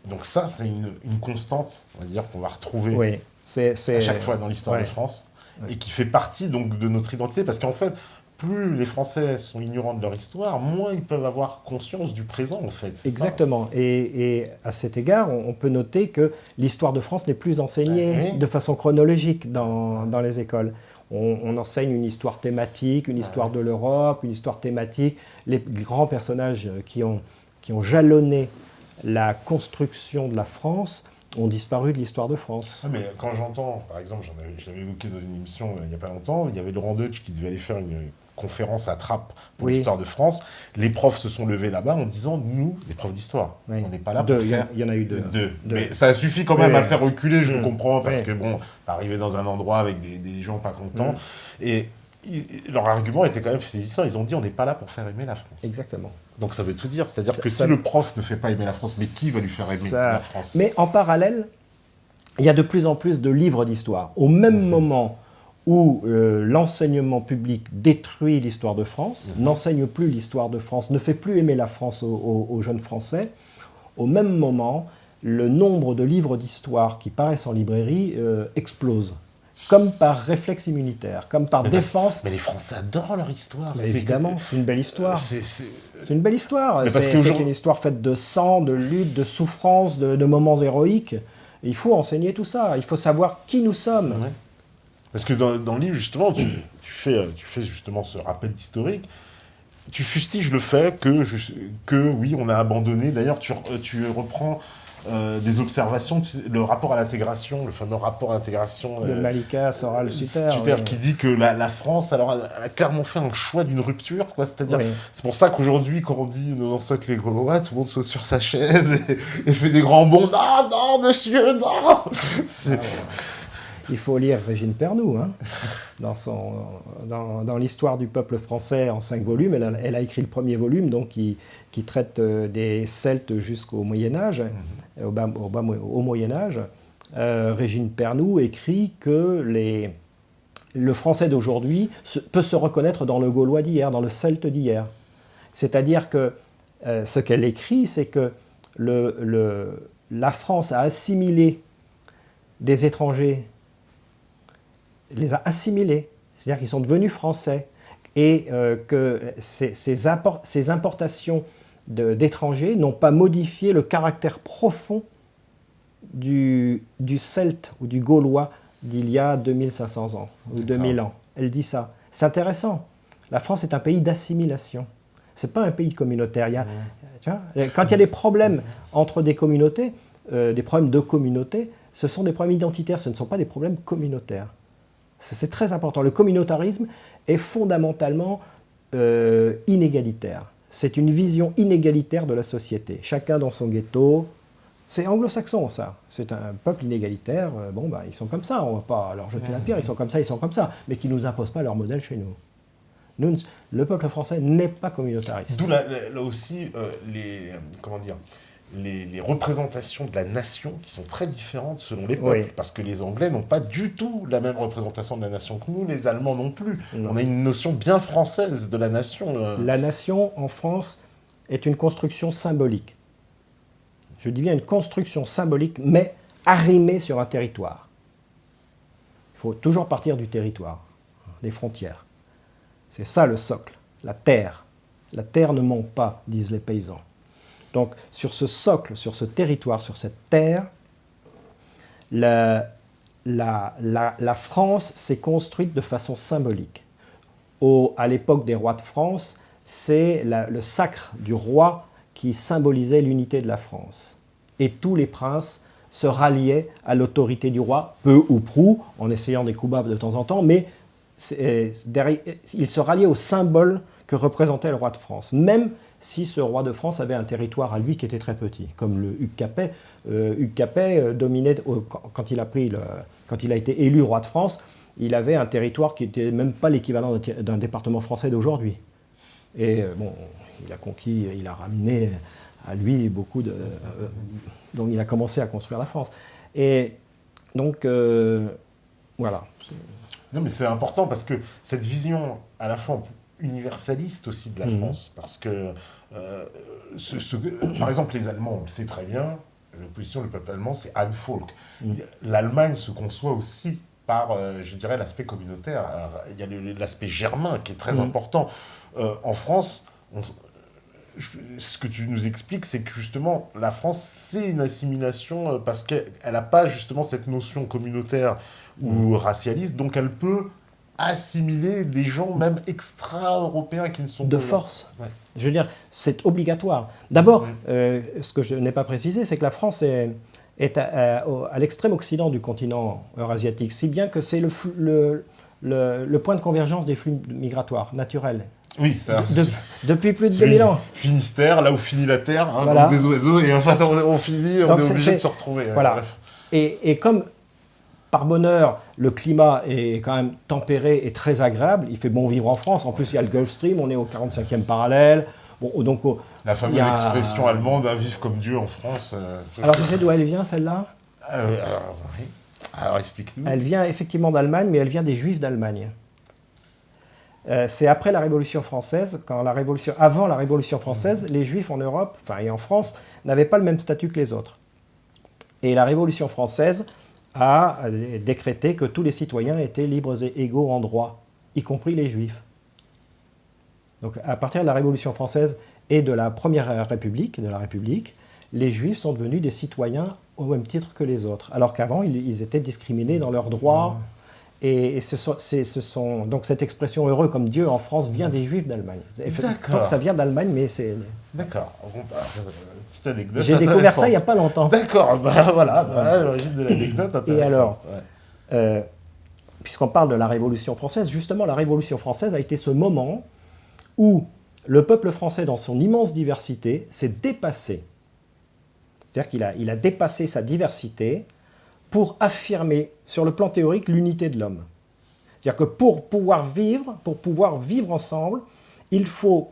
donc ça, c'est une constante, on va dire, qu'on va retrouver à chaque fois dans l'histoire de France, et qui fait partie donc, de notre identité, parce qu'en fait, plus les Français sont ignorants de leur histoire, moins ils peuvent avoir conscience du présent, en fait. Exactement. Et à cet égard, on peut noter que l'histoire de France n'est plus enseignée de façon chronologique dans les écoles. On enseigne une histoire thématique, une histoire de l'Europe, une histoire thématique. Les grands personnages qui ont jalonné la construction de la France ont disparu de l'histoire de France. Ah, mais quand j'entends, par exemple, je l'avais évoqué dans une émission il n'y a pas longtemps, il y avait Laurent Deutsch qui devait aller faire une conférence à Trappes pour l'histoire de France. Les profs se sont levés là-bas en disant, nous, les profs d'histoire, on n'est pas là pour faire... Il y en a eu deux. Mais ça suffit quand même à faire reculer, je comprends, parce que bon, arriver dans un endroit avec des gens pas contents. Et leur argument était quand même saisissant. Ils ont dit, on n'est pas là pour faire aimer la France. Exactement. Donc ça veut tout dire. C'est-à-dire que si le prof ne fait pas aimer la France, mais qui va lui faire aimer la France? Mais en parallèle, il y a de plus en plus de livres d'histoire. Au même moment où l'enseignement public détruit l'histoire de France, n'enseigne plus l'histoire de France, ne fait plus aimer la France aux jeunes Français, au même moment, le nombre de livres d'histoire qui paraissent en librairie explose. Comme par réflexe immunitaire, comme par défense. Mais les Français adorent leur histoire. Évidemment, c'est une belle histoire. C'est une belle histoire. C'est une histoire faite de sang, de lutte, de souffrance, de moments héroïques. Et il faut enseigner tout ça. Il faut savoir qui nous sommes. Ouais. Parce que dans le livre, justement, tu fais justement ce rappel historique. tu fustiges le fait que oui, on a abandonné. D'ailleurs, tu reprends des observations, le rapport à l'intégration, le fameux rapport à l'intégration de Malika Soral-Sutter, qui dit que la France, alors, elle a clairement fait un choix d'une rupture, quoi. C'est-à-dire, oui. c'est pour ça qu'aujourd'hui, quand on dit nos ancêtres les Gaulois, tout le monde saute sur sa chaise et fait des grands bonds. Non, non, monsieur, non. Il faut lire Régine Pernoud, hein, dans l'histoire du peuple français en 5 volumes. Elle a écrit le premier volume, donc, qui traite des Celtes jusqu'au Moyen-Âge, au Moyen-Âge. Régine Pernoud écrit que le français d'aujourd'hui peut se reconnaître dans le Gaulois d'hier, dans le Celte d'hier. C'est-à-dire que ce qu'elle écrit, c'est que la France a assimilé des étrangers, les a assimilés, c'est-à-dire qu'ils sont devenus français, et que ces importations d'étrangers n'ont pas modifié le caractère profond du Celte ou du Gaulois d'il y a 2500 ans, ou 2000 ans. Elle dit ça. C'est intéressant. La France est un pays d'assimilation. Ce n'est pas un pays communautaire. Tu vois, quand il y a des problèmes entre des communautés, des problèmes de communauté, ce sont des problèmes identitaires, ce ne sont pas des problèmes communautaires. C'est très important. Le communautarisme est fondamentalement inégalitaire. C'est une vision inégalitaire de la société. Chacun dans son ghetto. C'est anglo-saxon, ça. C'est un peuple inégalitaire. Ils sont comme ça. On ne va pas leur jeter la pierre. Ils sont comme ça. Mais qui ne nous imposent pas leur modèle chez nous. Le peuple français n'est pas communautariste. D'où là aussi les représentations de la nation qui sont très différentes selon les peuples. Oui. Parce que les Anglais n'ont pas du tout la même représentation de la nation que nous, les Allemands non plus. Non. On a une notion bien française de la nation. La nation, en France, est une construction symbolique. Je dis bien une construction symbolique, mais arrimée sur un territoire. Il faut toujours partir du territoire, des frontières. C'est ça le socle, la terre. La terre ne ment pas, disent les paysans. Donc, sur ce socle, sur ce territoire, sur cette terre, la France s'est construite de façon symbolique. À l'époque des rois de France, c'est le sacre du roi qui symbolisait l'unité de la France. Et tous les princes se ralliaient à l'autorité du roi, peu ou prou, en essayant des coups bas de temps en temps, mais ils se ralliaient au symbole que représentait le roi de France, même si ce roi de France avait un territoire à lui qui était très petit, comme le Hugues Capet. Hugues Capet dominait, quand il a été élu roi de France, il avait un territoire qui n'était même pas l'équivalent d'un département français d'aujourd'hui. Et il a ramené à lui beaucoup de... donc il a commencé à construire la France. Et donc, voilà. Non, mais c'est important parce que cette vision à la fois universaliste aussi de la France, parce que, par exemple, les Allemands, on le sait très bien, l'opposition, le peuple allemand, c'est ein Volk. L'Allemagne se conçoit aussi par, je dirais, l'aspect communautaire. Alors, il y a l'aspect germain qui est très important. En France, ce que tu nous expliques, c'est que justement, la France, c'est une assimilation parce qu'elle n'a pas justement cette notion communautaire ou racialiste, donc elle peut assimiler des gens même extra-européens qui ne sont pas... De force. Ouais. Je veux dire, c'est obligatoire. D'abord, ce que je n'ai pas précisé, c'est que la France est à l'extrême occident du continent eurasiatique, si bien que c'est le point de convergence des flux migratoires naturels. Oui, ça. Depuis plus de 2000 ans. Finistère, là où finit la Terre, hein, voilà. Donc des oiseaux, et enfin on finit, on est obligé de se retrouver. Voilà. Et comme, par bonheur, le climat est quand même tempéré et très agréable, il fait bon vivre en France, en plus il y a le Gulf Stream, on est au 45e parallèle. Bon, donc, la fameuse expression allemande, hein, vivre comme Dieu en France. Alors tu sais d'où elle vient, celle-là ? Oui. Alors explique-nous. Elle vient effectivement d'Allemagne, mais elle vient des Juifs d'Allemagne. C'est après la Révolution française, avant la Révolution française, les Juifs en Europe, et en France, n'avaient pas le même statut que les autres. Et la Révolution française a décrété que tous les citoyens étaient libres et égaux en droit, y compris les Juifs. Donc à partir de la Révolution française et de la Première République, les Juifs sont devenus des citoyens au même titre que les autres, alors qu'avant, ils étaient discriminés dans leurs droits. Et donc cette expression heureux comme Dieu en France vient des Juifs d'Allemagne. Donc ça vient d'Allemagne, mais c'est... D'accord. Petite anecdote. J'ai découvert ça il n'y a pas longtemps. D'accord, l'origine de l'anecdote intéressante. Et alors, puisqu'on parle de la Révolution française, justement la Révolution française a été ce moment où le peuple français, dans son immense diversité, s'est dépassé. C'est-à-dire qu'il a dépassé sa diversité pour affirmer, sur le plan théorique, l'unité de l'homme. C'est-à-dire que pour pouvoir vivre ensemble, il faut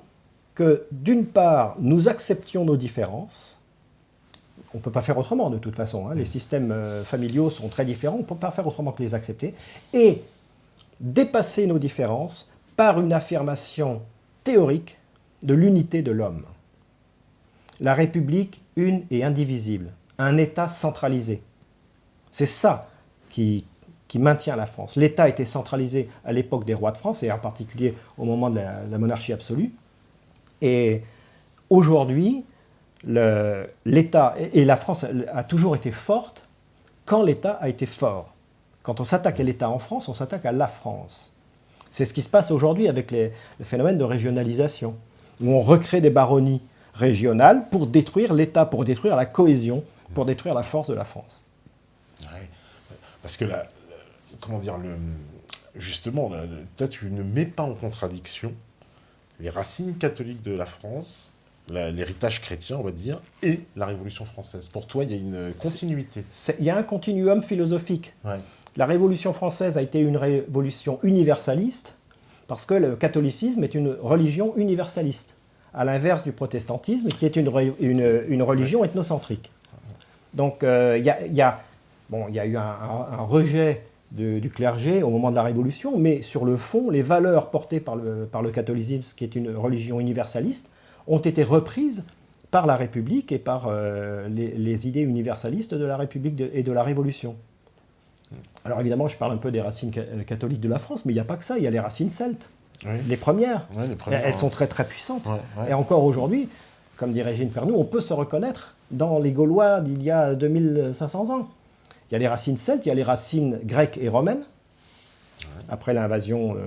que, d'une part, nous acceptions nos différences. On ne peut pas faire autrement, de toute façon. Les systèmes familiaux sont très différents, on ne peut pas faire autrement que les accepter. Et dépasser nos différences par une affirmation théorique de l'unité de l'homme. La République une et indivisible, un État centralisé. C'est ça qui maintient la France. L'État était centralisé à l'époque des rois de France, et en particulier au moment de la monarchie absolue. Et aujourd'hui, l'État, et la France a toujours été forte quand l'État a été fort. Quand on s'attaque à l'État en France, on s'attaque à la France. C'est ce qui se passe aujourd'hui avec le phénomène de régionalisation, où on recrée des baronnies régionales pour détruire l'État, pour détruire la cohésion, pour détruire la force de la France. Ouais. Parce que justement, toi, tu ne mets pas en contradiction les racines catholiques de la France, l'héritage chrétien, on va dire, et la Révolution française. Pour toi, il y a une continuité. Il y a un continuum philosophique. Ouais. La Révolution française a été une révolution universaliste, parce que le catholicisme est une religion universaliste, à l'inverse du protestantisme, qui est une religion ethnocentrique. Donc, il y a eu un rejet du clergé au moment de la Révolution, mais sur le fond, les valeurs portées par le catholicisme, qui est une religion universaliste, ont été reprises par la République et par les idées universalistes de la République et de la Révolution. Alors évidemment, je parle un peu des racines catholiques de la France, mais il n'y a pas que ça, il y a les racines celtes. Oui. Les premières, elles sont très très puissantes. Ouais. Et encore aujourd'hui, comme dit Régine Pernoud, on peut se reconnaître dans les Gaulois d'il y a 2500 ans. Il y a les racines celtes, il y a les racines grecques et romaines, après l'invasion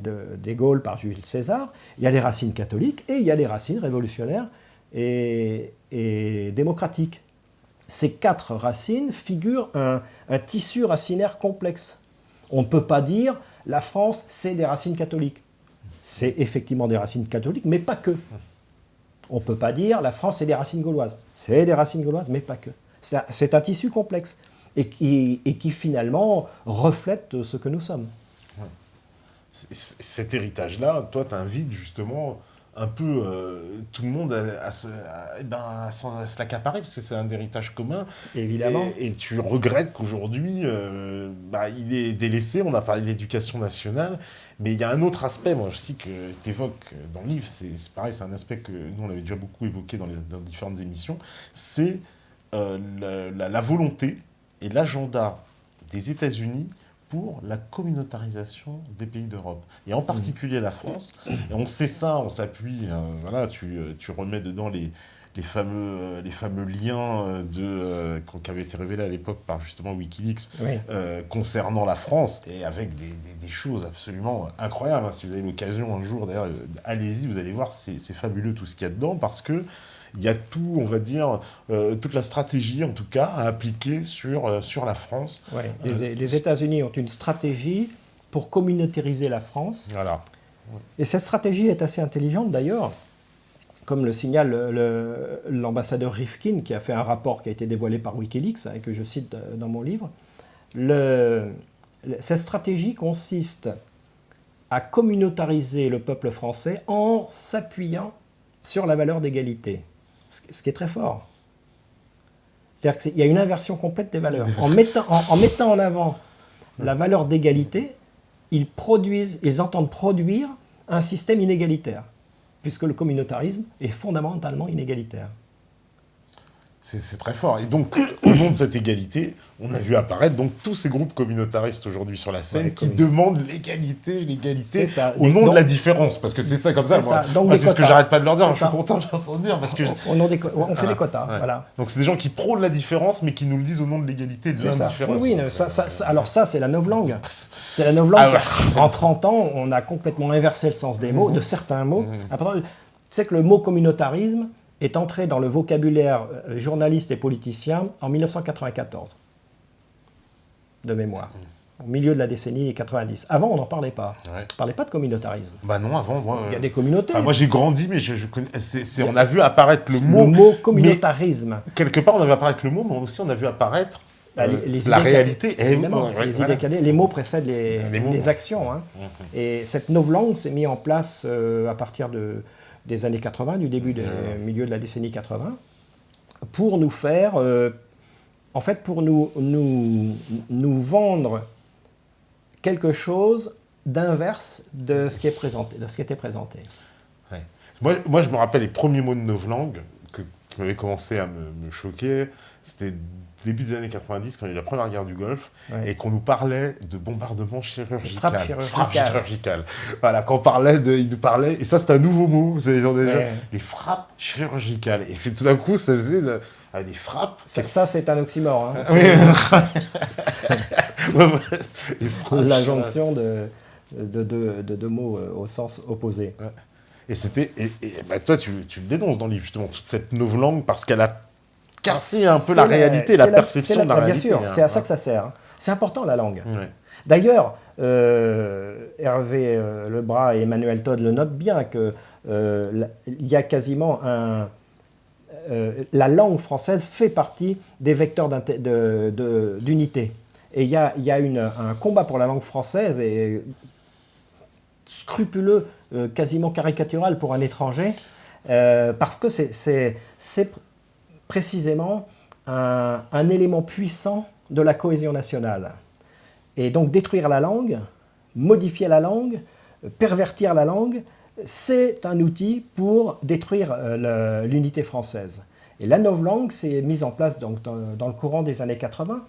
des Gaules par Jules César. Il y a les racines catholiques et il y a les racines révolutionnaires et démocratiques. Ces quatre racines figurent un tissu racinaire complexe. On ne peut pas dire la France, c'est des racines catholiques. C'est effectivement des racines catholiques, mais pas que. On ne peut pas dire la France, c'est des racines gauloises. C'est des racines gauloises, mais pas que. C'est un tissu complexe et qui finalement reflète ce que nous sommes. Ouais. Cet héritage-là, toi, t'invites justement un peu tout le monde à se l'accaparer, parce que c'est un héritage commun. Évidemment. Et tu regrettes qu'aujourd'hui, il est délaissé. On a parlé de l'éducation nationale, mais il y a un autre aspect, moi aussi, que tu évoques dans le livre, c'est pareil, c'est un aspect que nous, on avait déjà beaucoup évoqué dans différentes émissions, c'est la volonté et l'agenda des États-Unis pour la communautarisation des pays d'Europe, et en particulier la France. Et on sait ça, on s'appuie, tu remets dedans les fameux liens qui avaient été révélés à l'époque par justement Wikileaks, oui, concernant la France, et avec des choses absolument incroyables. Si vous avez l'occasion un jour, d'ailleurs, allez-y, vous allez voir, c'est fabuleux tout ce qu'il y a dedans, parce que il y a tout, on va dire, toute la stratégie, en tout cas, à appliquer sur la France. Ouais, les États-Unis ont une stratégie pour communautariser la France. Voilà. Et cette stratégie est assez intelligente, d'ailleurs, comme le signale l'ambassadeur Rifkin, qui a fait un rapport qui a été dévoilé par Wikileaks, et que je cite dans mon livre. Cette stratégie consiste à communautariser le peuple français en s'appuyant sur la valeur d'égalité. Ce qui est très fort. C'est-à-dire qu'il y a une inversion complète des valeurs. En mettant en avant la valeur d'égalité, ils entendent produire un système inégalitaire, puisque le communautarisme est fondamentalement inégalitaire. C'est très fort. Et donc, au nom de cette égalité, on a vu apparaître donc tous ces groupes communautaristes aujourd'hui sur la scène qui demandent l'égalité au nom de la différence. Parce que c'est ça comme ça. Moi, c'est ce que j'arrête pas de leur dire. Je suis content de leur dire parce que on fait des quotas. Voilà. Donc c'est des gens qui prônent la différence, mais qui nous le disent au nom de l'égalité et de l'indifférence. Oui, alors ça, c'est la novlangue. C'est la novlangue. En 30 ans, on a complètement inversé le sens des mots, de certains mots. Tu sais que le mot communautarisme est entré dans le vocabulaire journaliste et politicien en 1994, de mémoire, au milieu de la décennie 90. Avant, on n'en parlait pas. On ne parlait pas de communautarisme. Bah non, avant, moi... Il y a des communautés. Moi, j'ai grandi, mais je connais, on a vu apparaître le mot... Le mot communautarisme. Quelque part, on a vu apparaître le mot, mais aussi on a vu apparaître la réalité. Évidemment, les idées cadet. Les mots précèdent les actions. Hein. Et cette novlangue s'est mise en place à partir des années 80, du milieu de la décennie 80, pour nous faire, en fait, pour nous vendre quelque chose d'inverse de ce qui était présenté. Ouais. Moi, je me rappelle les premiers mots de novlangue qui m'avaient commencé à me choquer. C'était début des années 90, quand il y a eu la première guerre du Golfe, et qu'on nous parlait de bombardement chirurgical. Frappe chirurgicale. Voilà, quand il nous parlait, et ça c'est un nouveau mot, les frappes chirurgicales. Et puis, tout d'un coup, ça faisait des frappes. Ça, c'est un oxymore. Hein. La jonction de deux mots au sens opposé. Et toi, tu le dénonces dans le livre, justement, toute cette novlangue, parce qu'elle a casser un peu la réalité, la perception de la réalité. Bien sûr, c'est à ça que ça sert. C'est important, la langue. Ouais. D'ailleurs, Hervé Lebras et Emmanuel Todd le notent bien qu'il y a quasiment la langue française fait partie des vecteurs d'unité. Et il y a un combat pour la langue française, et scrupuleux, quasiment caricatural pour un étranger, parce que c'est précisément un élément puissant de la cohésion nationale. Et donc détruire la langue, modifier la langue, pervertir la langue, c'est un outil pour détruire l'unité française. Et la novlangue s'est mise en place donc, dans le courant des années 80.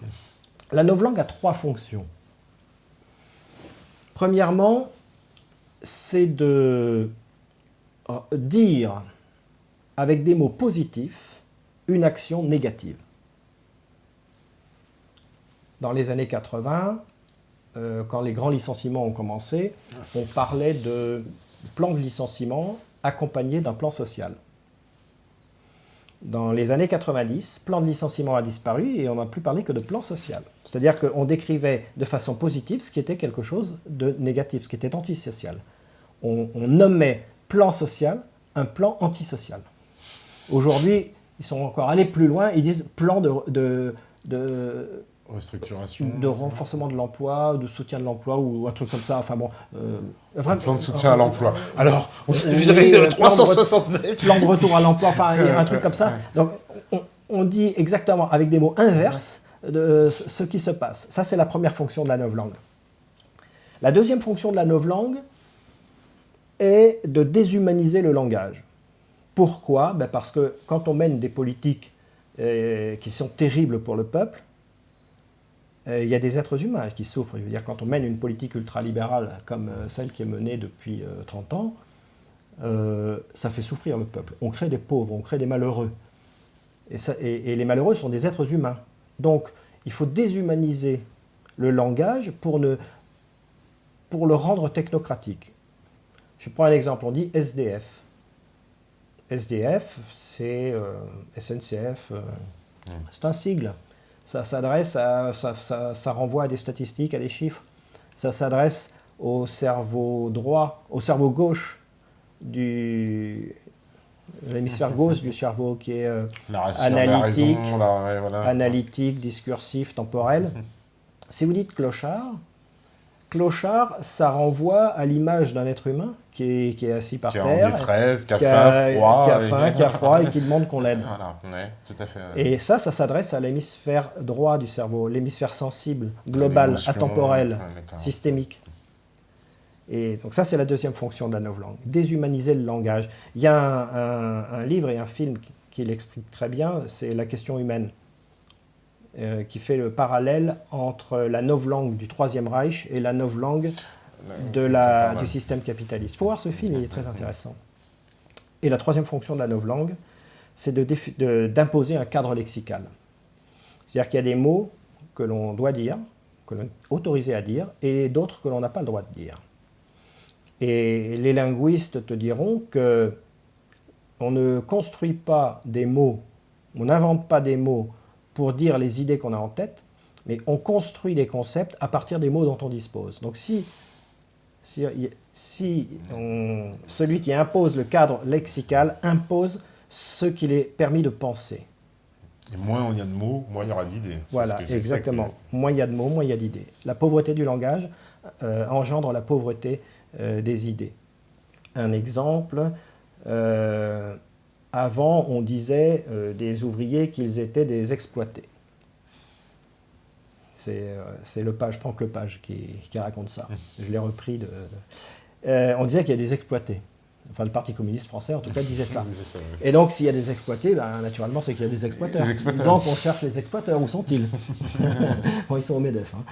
La novlangue a 3 fonctions. Premièrement, c'est de dire avec des mots positifs une action négative. Dans les années 80, quand les grands licenciements ont commencé, on parlait de plan de licenciement accompagné d'un plan social. Dans les années 90, plan de licenciement a disparu et on n'a plus parlé que de plan social. C'est-à-dire qu'on décrivait de façon positive ce qui était quelque chose de négatif, ce qui était antisocial. On nommait plan social un plan antisocial. Aujourd'hui, ils sont encore allés plus loin, ils disent plan de restructuration, de renforcement de l'emploi, de soutien de l'emploi ou un truc comme ça. Enfin bon, un plan de soutien à l'emploi. Alors, on dirait 360 mètres. Plan de retour à l'emploi, enfin un truc comme ça. Donc, on dit exactement avec des mots inverses de ce qui se passe. Ça, c'est la première fonction de la novlangue. La deuxième fonction de la novlangue est de déshumaniser le langage. Pourquoi ? Parce que quand on mène des politiques qui sont terribles pour le peuple, il y a des êtres humains qui souffrent. Je veux dire, quand on mène une politique ultralibérale comme celle qui est menée depuis 30 ans, ça fait souffrir le peuple. On crée des pauvres, on crée des malheureux. Et les malheureux sont des êtres humains. Donc, il faut déshumaniser le langage pour le rendre technocratique. Je prends un exemple, on dit SDF. SDF, c'est SNCF, c'est un sigle. Ça s'adresse ça renvoie à des statistiques, à des chiffres. Ça s'adresse au cerveau droit, au cerveau gauche l'hémisphère gauche du cerveau qui est analytique, analytique, discursif, temporel. Si vous dites clochard, ça renvoie à l'image d'un être humain qui est assis par terre, qui est en détresse, qui a faim, qui a froid et qui demande qu'on l'aide. Voilà, ouais, tout à fait. Et ça s'adresse à l'hémisphère droit du cerveau, l'hémisphère sensible, global, atemporel, systémique. Et donc ça, c'est la deuxième fonction de la novlangue, déshumaniser le langage. Il y a un livre et un film qui l'explique très bien, c'est la question humaine, qui fait le parallèle entre la novlangue du Troisième Reich et la novlangue du système capitaliste. Il faut voir ce film, il est très intéressant. Et la troisième fonction de la novlangue, c'est d'imposer un cadre lexical. C'est-à-dire qu'il y a des mots que l'on doit dire, que l'on est autorisé à dire, et d'autres que l'on n'a pas le droit de dire. Et les linguistes te diront que on ne construit pas des mots, on n'invente pas des mots pour dire les idées qu'on a en tête, mais on construit des concepts à partir des mots dont on dispose. Donc celui qui impose le cadre lexical impose ce qu'il est permis de penser. Et moins il y a de mots, moins il y aura d'idées. Voilà, exactement. Moins il y a de mots, moins il y a d'idées. La pauvreté du langage engendre la pauvreté des idées. Un exemple, avant on disait des ouvriers qu'ils étaient des exploités. C'est Franck Lepage qui raconte ça. Je l'ai repris on disait qu'il y a des exploités. Enfin, le Parti communiste français, en tout cas, disait ça. Et donc, s'il y a des exploités, naturellement, c'est qu'il y a des exploiteurs. Donc, on cherche les exploiteurs. Où sont-ils? Bon, ils sont au MEDEF. Hein.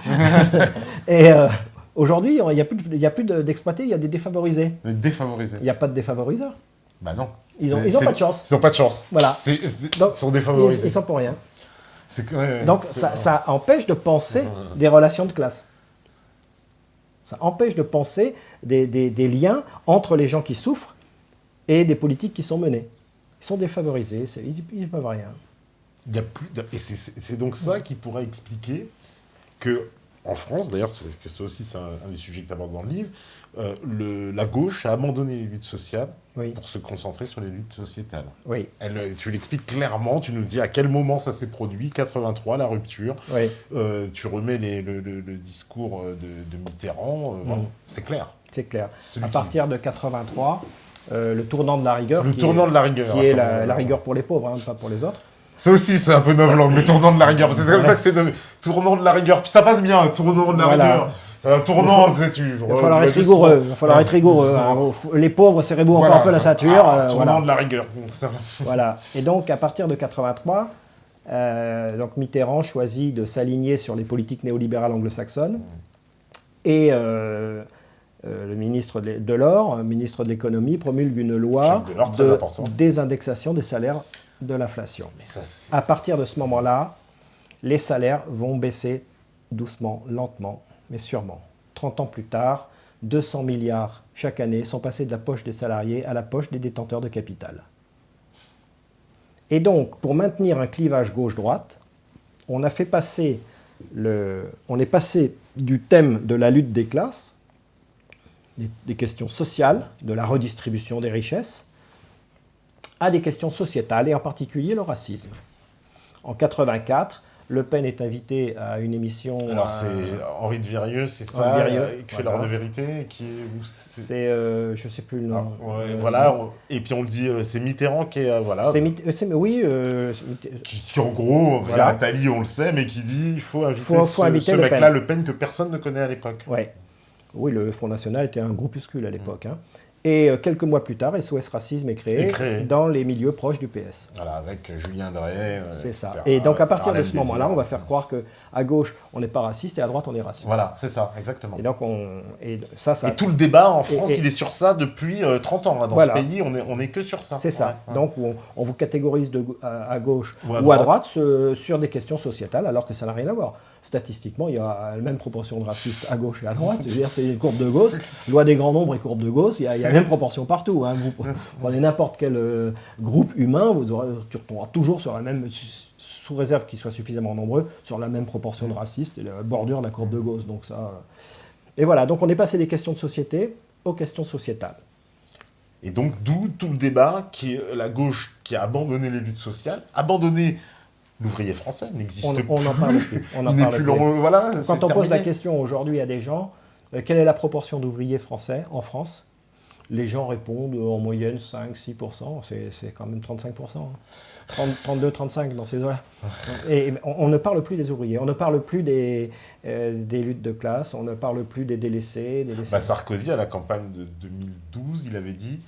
Et aujourd'hui, il n'y a plus d'exploités, il y a des défavorisés. Des défavorisés. Il n'y a pas de défavoriseurs. Bah non. Ils n'ont pas de chance. Ils n'ont pas de chance. Voilà. Ils sont défavorisés. Ils sont pour rien. Ouais, donc, ça empêche de penser des relations de classe. Ça empêche de penser des liens entre les gens qui souffrent et des politiques qui sont menées. Ils sont défavorisés, ils ne peuvent rien. Il y a plus et c'est donc ça qui pourrait expliquer que, en France, d'ailleurs, c'est aussi un des sujets que tu abordes dans le livre, la gauche a abandonné les luttes sociales pour se concentrer sur les luttes sociétales. Oui. Tu l'expliques clairement, tu nous dis à quel moment ça s'est produit, 83, la rupture. Oui. Tu remets le discours de Mitterrand, c'est clair. C'est clair. À partir de 83, le tournant de la rigueur, qui est la rigueur pour les pauvres, hein, pas pour les autres. Ça aussi, c'est un peu novlangue, le tournant de la rigueur. C'est comme ça que c'est tournant de la rigueur. Puis ça passe bien, tournant de la rigueur. C'est un tournant, il va falloir être rigoureux. Il va falloir être rigoureux. Hein. Les pauvres, serrez-vous encore un peu la ceinture. Tournant de la rigueur. Voilà. Et donc, à partir de 83, donc Mitterrand choisit de s'aligner sur les politiques néolibérales anglo-saxonnes. Et le ministre Delors, ministre de l'économie, promulgue une loi de désindexation des salaires de l'inflation. À partir de ce moment-là, les salaires vont baisser doucement, lentement, mais sûrement. 30 ans plus tard, 200 milliards chaque année sont passés de la poche des salariés à la poche des détenteurs de capital. Et donc, pour maintenir un clivage gauche-droite, on est passé du thème de la lutte des classes, des questions sociales, de la redistribution des richesses, à des questions sociétales, et en particulier le racisme. En 84, Le Pen est invité à une émission... Alors c'est Henri de Virieux, c'est ça, qui fait l'heure de vérité, c'est je ne sais plus le nom. Voilà, et puis on le dit, c'est Mitterrand qui est... Qui en gros, via Attali, on le sait, mais qui dit il faut inviter ce mec-là, Le Pen, que personne ne connaît à l'époque. Oui, le Front National était un groupuscule à l'époque. Hein. Et quelques mois plus tard, SOS Racisme est créé dans les milieux proches du PS. Voilà, avec Julien Drey. C'est ça. Et donc à partir de ce moment-là, on va faire croire qu'à gauche, on n'est pas raciste et à droite, on est raciste. Voilà, c'est ça, exactement. Et donc et tout le débat en France, il est sur ça depuis 30 ans. Hein. Dans ce pays, on est que sur ça. C'est ça. Ouais. Donc on vous catégorise à gauche ou à droite sur des questions sociétales, alors que ça n'a rien à voir. Statistiquement, il y a la même proportion de racistes à gauche et à droite. Je veux dire, c'est une courbe de Gauss. Loi des grands nombres et courbe de Gauss, il y a la même proportion partout. Hein. Vous prenez n'importe quel groupe humain, tu retomberas toujours sur la même, sous réserve qu'ils soient suffisamment nombreux, sur la même proportion de racistes et la bordure de la courbe de Gauss. Donc ça, et voilà, donc on est passé des questions de société aux questions sociétales. Et donc d'où tout le débat qui est la gauche qui a abandonné les luttes sociales, abandonné... L'ouvrier français n'existe plus. On n'en parle plus. Il n'est plus long. Voilà, quand on pose la question aujourd'hui à des gens, quelle est la proportion d'ouvriers français en France? Les gens répondent en moyenne 5-6%. C'est quand même 35%. Hein. 32-35% dans ces eaux-là. Et on ne parle plus des ouvriers. On ne parle plus des luttes de classe. On ne parle plus des délaissés. Sarkozy, à la campagne de 2012, il avait dit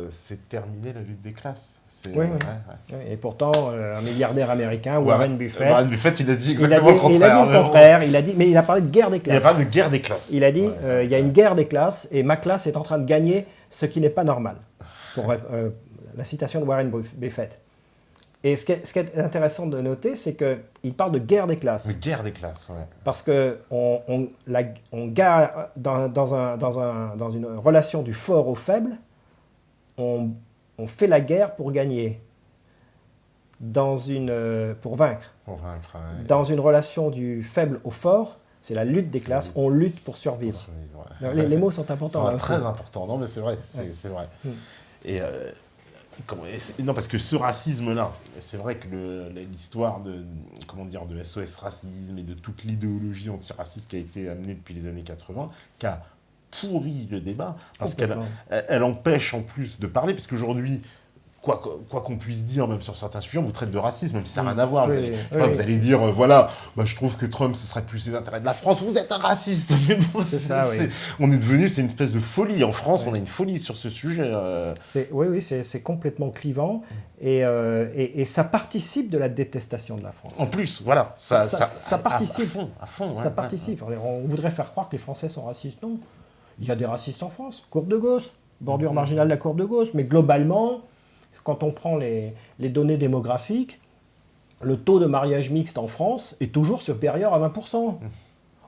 c'est terminer la lutte des classes. Oui, oui. Et pourtant, un milliardaire américain, Warren Buffett... Warren Buffett, il a dit exactement le contraire. Il a dit le contraire, mais il a parlé de guerre des classes. Il n'y a pas de guerre des classes. Il a dit, il y a une guerre des classes, et ma classe est en train de gagner ce qui n'est pas normal. Pour la citation de Warren Buffett. Et ce qui est intéressant de noter, c'est qu'il parle de guerre des classes. De guerre des classes, oui. Parce qu'on gagne dans une relation du fort au faible, on fait la guerre pour gagner, pour vaincre. Pour vaincre, ouais. Dans une relation du faible au fort, c'est la lutte des classes, on lutte pour survivre. Les mots sont importants. C'est très important, non mais c'est vrai, c'est vrai. Et non, parce que ce racisme-là, c'est vrai que l'histoire de SOS Racisme et de toute l'idéologie antiraciste qui a été amenée depuis les années 80, qui a pourri le débat, parce qu'elle empêche en plus de parler, parce qu'aujourd'hui, quoi qu'on puisse dire, même sur certains sujets, on vous traite de racisme, même si ça n'a rien à voir. Vous allez dire, je trouve que Trump, ce serait plus les intérêts de la France, vous êtes un raciste. Mais bon, on est devenu, c'est une espèce de folie. En France, on a une folie sur ce sujet. C'est complètement clivant, et ça participe de la détestation de la France. En plus, voilà. Ça participe. À fond. Ça participe. On voudrait faire croire que les Français sont racistes. Non. Il y a des racistes en France. Courbe de Gauss, bordure marginale de la courbe de Gauss. Mais globalement, quand on prend les données démographiques, le taux de mariage mixte en France est toujours supérieur à 20%.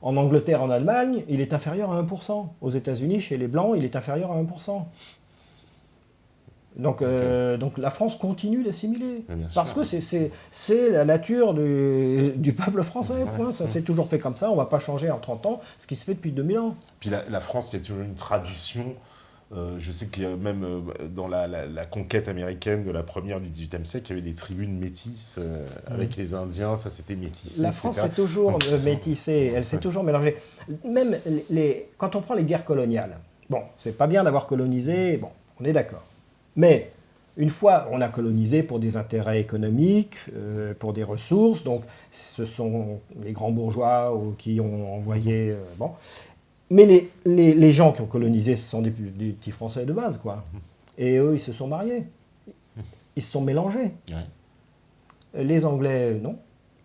En Angleterre, en Allemagne, il est inférieur à 1%. Aux États-Unis, chez les Blancs, il est inférieur à 1%. Donc la France continue d'assimiler. Parce que c'est la nature du peuple français. Point. Ça s'est toujours fait comme ça. On ne va pas changer en 30 ans ce qui se fait depuis 2000 ans. Puis la France, il y a toujours une tradition. Je sais qu'il y a même dans la conquête américaine de la première du XVIIIe siècle, il y avait des tribunes métisses avec les Indiens, ça c'était métissé. La France s'est toujours métissée, elle s'est toujours mélangée. Même quand on prend les guerres coloniales, bon, c'est pas bien d'avoir colonisé, bon, on est d'accord. Mais une fois, on a colonisé pour des intérêts économiques, pour des ressources, donc ce sont les grands bourgeois qui ont envoyé... Mais les gens qui ont colonisé, ce sont des petits Français de base, quoi. Et eux, ils se sont mariés. Ils se sont mélangés. Ouais. Les Anglais, non.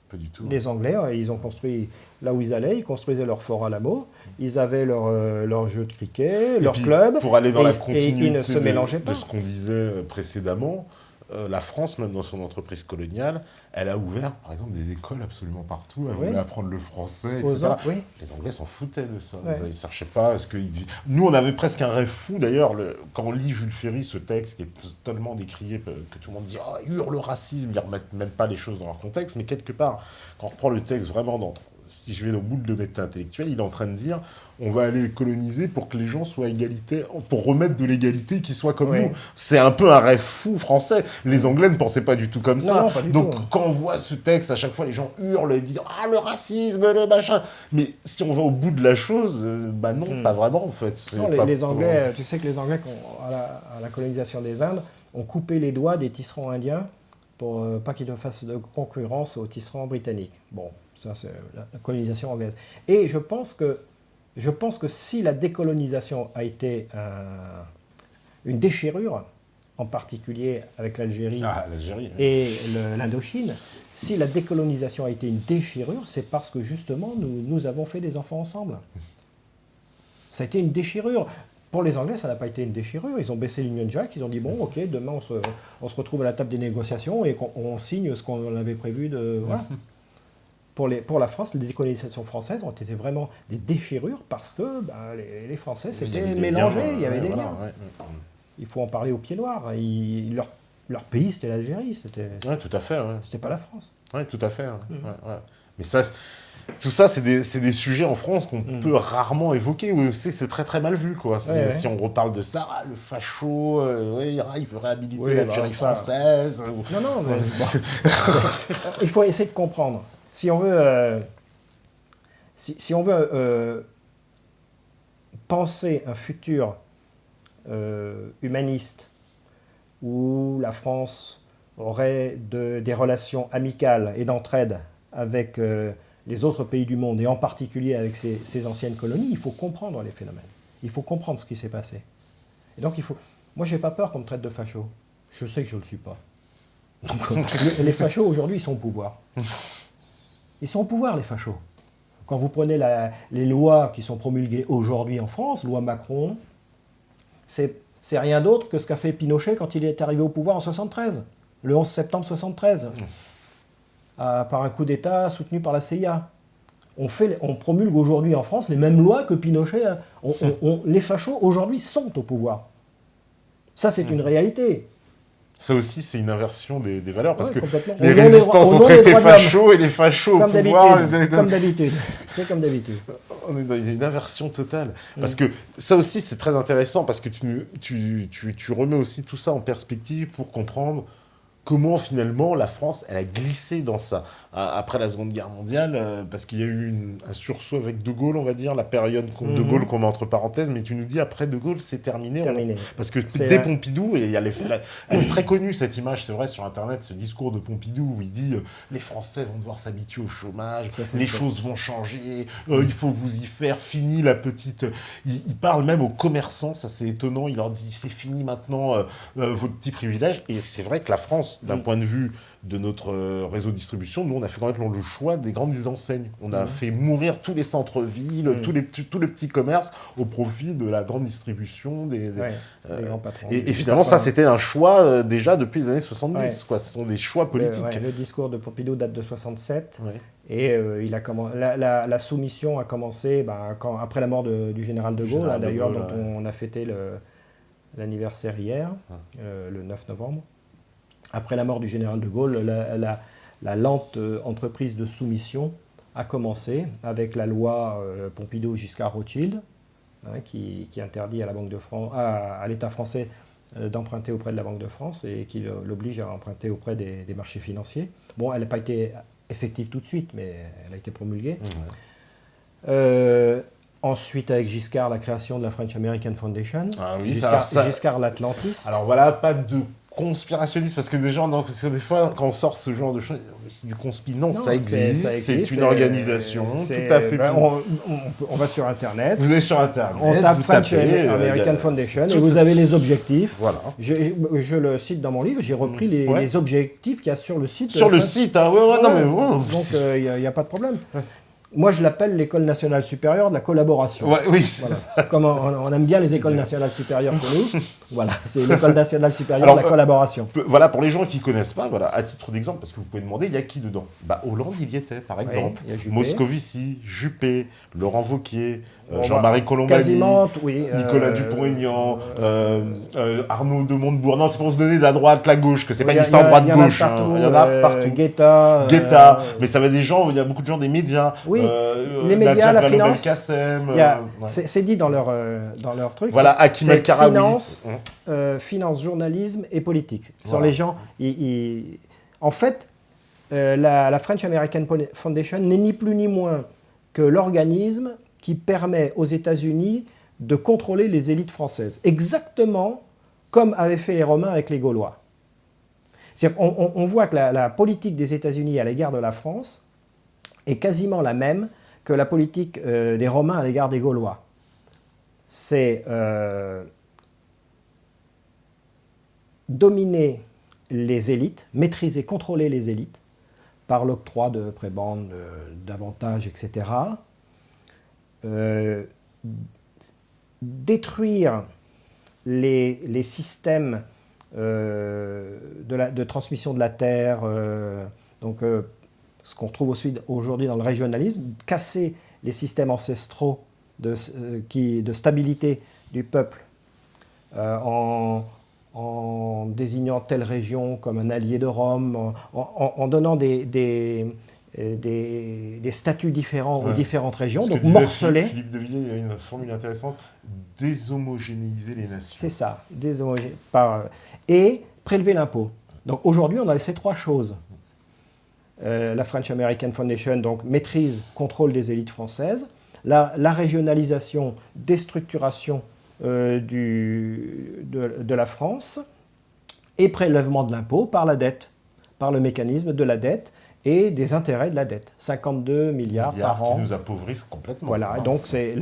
Pas du tout. Les Anglais, ils ont construit là où ils allaient. Ils construisaient leur fort à Alamo. Ils avaient leur jeu de cricket, leur club. Pour aller dans la continuité ils ne se mélangeaient pas. De ce qu'on disait précédemment, la France, même dans son entreprise coloniale, elle a ouvert, par exemple, des écoles absolument partout. Elle voulait apprendre le français, etc. Les Anglais s'en foutaient de ça. Ils ne cherchaient pas. Nous, on avait presque un rêve fou. D'ailleurs, quand on lit Jules Ferry, ce texte qui est tellement décrié que tout le monde dit « Ah, hurle le racisme », ils ne remettent même pas les choses dans leur contexte. Mais quelque part, quand on reprend le texte vraiment si je vais dans le bout de l'honnêteté intellectuelle, il est en train de dire on va aller coloniser pour que les gens soient égalité, pour remettre de l'égalité, qu'ils soient comme nous. C'est un peu un rêve fou français. Les Anglais ne pensaient pas du tout comme ça. Non, pas du Donc tout. Quand on voit ce texte, à chaque fois les gens hurlent et disent ah le racisme, le machin. Mais si on va au bout de la chose, non, pas vraiment en fait. Non, les Anglais, tu sais que les Anglais, à la colonisation des Indes, ont coupé les doigts des tisserands indiens pour pas qu'ils fassent de concurrence aux tisserands britanniques. Bon, ça c'est la colonisation anglaise. Et je pense que si la décolonisation a été une déchirure, en particulier avec l'Algérie et l'Indochine, si la décolonisation a été une déchirure, c'est parce que justement nous avons fait des enfants ensemble. Ça a été une déchirure. Pour les Anglais, ça n'a pas été une déchirure. Ils ont baissé l'Union Jack, ils ont dit bon, ok, demain on se retrouve à la table des négociations et on signe ce qu'on avait prévu de. Voilà. Pour la France, les décolonisations françaises ont été vraiment des déchirures parce que les Français s'étaient mélangés, il y avait des liens. Il faut en parler au pied noir. Leur pays, c'était l'Algérie. Oui, tout à fait. Ouais. C'était pas la France. Oui, tout à fait. Ouais. Mais ça, tout ça, c'est des sujets en France qu'on peut rarement évoquer. Où c'est très très mal vu, quoi. Si on reparle de ça, le facho, il veut réhabiliter l'Algérie française. Non, mais il faut essayer de comprendre. Si on veut, si on veut penser un futur humaniste où la France aurait des relations amicales et d'entraide avec les autres pays du monde, et en particulier avec ses anciennes colonies, il faut comprendre les phénomènes. Il faut comprendre ce qui s'est passé. Et donc il Moi, j'ai pas peur qu'on me traite de facho. Je sais que je ne le suis pas. Donc, les fachos, aujourd'hui, ils sont au pouvoir. Ils sont au pouvoir, les fachos. Quand vous prenez les lois qui sont promulguées aujourd'hui en France, loi Macron, c'est rien d'autre que ce qu'a fait Pinochet quand il est arrivé au pouvoir en 73, le 11 septembre 73, par un coup d'État soutenu par la CIA. On promulgue aujourd'hui en France les mêmes lois que Pinochet. Les fachos, aujourd'hui, sont au pouvoir. Ça, c'est une réalité. Ça aussi, c'est une inversion des valeurs, parce que complètement. les résistants sont traités fachos et les fachos au pouvoir. Comme d'habitude. C'est comme d'habitude. On est dans une inversion totale. Parce que ça aussi, c'est très intéressant, parce que tu remets aussi tout ça en perspective pour comprendre comment finalement la France, elle a glissé dans ça. Après la Seconde Guerre mondiale, parce qu'il y a eu un sursaut avec De Gaulle, on va dire, la période de Gaulle qu'on met entre parenthèses, mais tu nous dis après De Gaulle, c'est terminé. Parce que dès Pompidou, et elle est très connue cette image, c'est vrai, sur Internet, ce discours de Pompidou où il dit les Français vont devoir s'habituer au chômage, les choses vont changer, il faut vous y faire, fini la petite... Il parle même aux commerçants, ça c'est étonnant, il leur dit c'est fini maintenant vos petits privilèges, et c'est vrai que la France, d'un point de vue de notre réseau de distribution, nous on a fait quand même le choix des grandes enseignes. On a fait mourir tous les centres-villes, tous les petits commerces au profit de la grande distribution des grands patrons. Et finalement ça c'était un choix déjà depuis les années 70, quoi. Ce sont des choix politiques. Le discours de Pompidou date de 67 et la soumission a commencé après la mort du général de Gaulle, d'ailleurs, dont on a fêté l'anniversaire hier, le 9 novembre. Après la mort du général de Gaulle, la lente entreprise de soumission a commencé avec la loi Pompidou-Giscard-Rothschild, qui interdit à la Banque de France, à l'État français d'emprunter auprès de la Banque de France et qui l'oblige à emprunter auprès des marchés financiers. Bon, elle n'a pas été effective tout de suite, mais elle a été promulguée. Ensuite, avec Giscard, la création de la French American Foundation. Ah oui, Giscard l'Atlantiste. Alors voilà, pas de conspirationniste, parce que des fois, quand on sort ce genre de choses, c'est du conspi. Non, ça existe, c'est une organisation, tout à fait. On va sur Internet. Vous allez sur Internet, on tape French American Foundation et vous avez les objectifs. Voilà. Je le cite dans mon livre, j'ai repris les objectifs qu'il y a sur le site. Sur le site, hein, non mais donc il n'y a pas de problème. Moi, je l'appelle l'École nationale supérieure de la collaboration. Oui. Voilà. Comme on aime bien les écoles nationales supérieures que nous. Voilà, c'est l'École nationale supérieure de la collaboration. Voilà, pour les gens qui ne connaissent pas, voilà, à titre d'exemple, parce que vous pouvez demander, il y a qui dedans ? Hollande, il y était, par exemple. Moscovici, Juppé, Laurent Wauquiez, Jean-Marie Colombani, quasiment, Nicolas Dupont-Aignan, Arnaud de Montebourg. Non, c'est pour se donner de la droite, la gauche, que c'est pas une histoire droite-gauche. Il y en a partout. Guetta. Mais ça va des gens, il y a beaucoup de gens des médias. Oui, les médias, la finance. C'est dit dans leur truc. Voilà, Hakim El-Karaoui. Finance, journalisme et politique. Sur les gens, en fait, la French American Foundation n'est ni plus ni moins que l'organisme qui permet aux États-Unis de contrôler les élites françaises. Exactement comme avaient fait les Romains avec les Gaulois. On voit que la politique des États-Unis à l'égard de la France est quasiment la même que la politique des Romains à l'égard des Gaulois. C'est dominer les élites, maîtriser, contrôler les élites par l'octroi de prébendes, d'avantages, etc. Détruire les systèmes de transmission de la terre, ce qu'on retrouve aussi aujourd'hui dans le régionalisme, casser les systèmes ancestraux de stabilité du peuple en désignant telle région comme un allié de Rome, en donnant des statuts différents aux différentes régions, donc morceler. Philippe de Villiers, il y a une formule intéressante, déshomogénéiser les nations. C'est ça, et prélever l'impôt. Donc aujourd'hui, on a ces trois choses. La French American Foundation, donc maîtrise, contrôle des élites françaises, la régionalisation, déstructuration de la France, et prélèvement de l'impôt par la dette, par le mécanisme de la dette et des intérêts de la dette. 52 milliards par an. Qui nous appauvrissent complètement. Voilà, donc c'est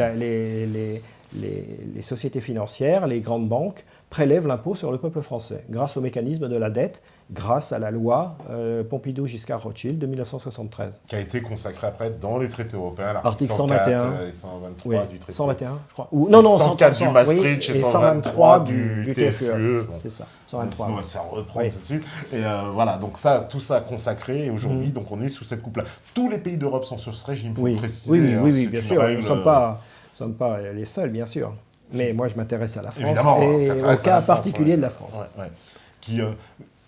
les sociétés financières, les grandes banques, prélèvent l'impôt sur le peuple français, grâce au mécanisme de la dette, grâce à la loi Pompidou-Giscard-Rothschild de 1973. Qui a été consacré après dans les traités européens, l'article 104 121 et 123 du traité. 121, je crois. Non, 104 du Maastricht et 123 du TFUE. C'est ça, 123. Sinon, on va se faire reprendre tout de suite. Et voilà, donc ça, tout ça consacré. Et aujourd'hui, donc on est sous cette coupe-là. Tous les pays d'Europe sont sur ce régime, il faut le préciser. Oui, bien sûr. Nous ne sommes pas les seuls, bien sûr. Mais moi, je m'intéresse à la France et au cas particulier de la France.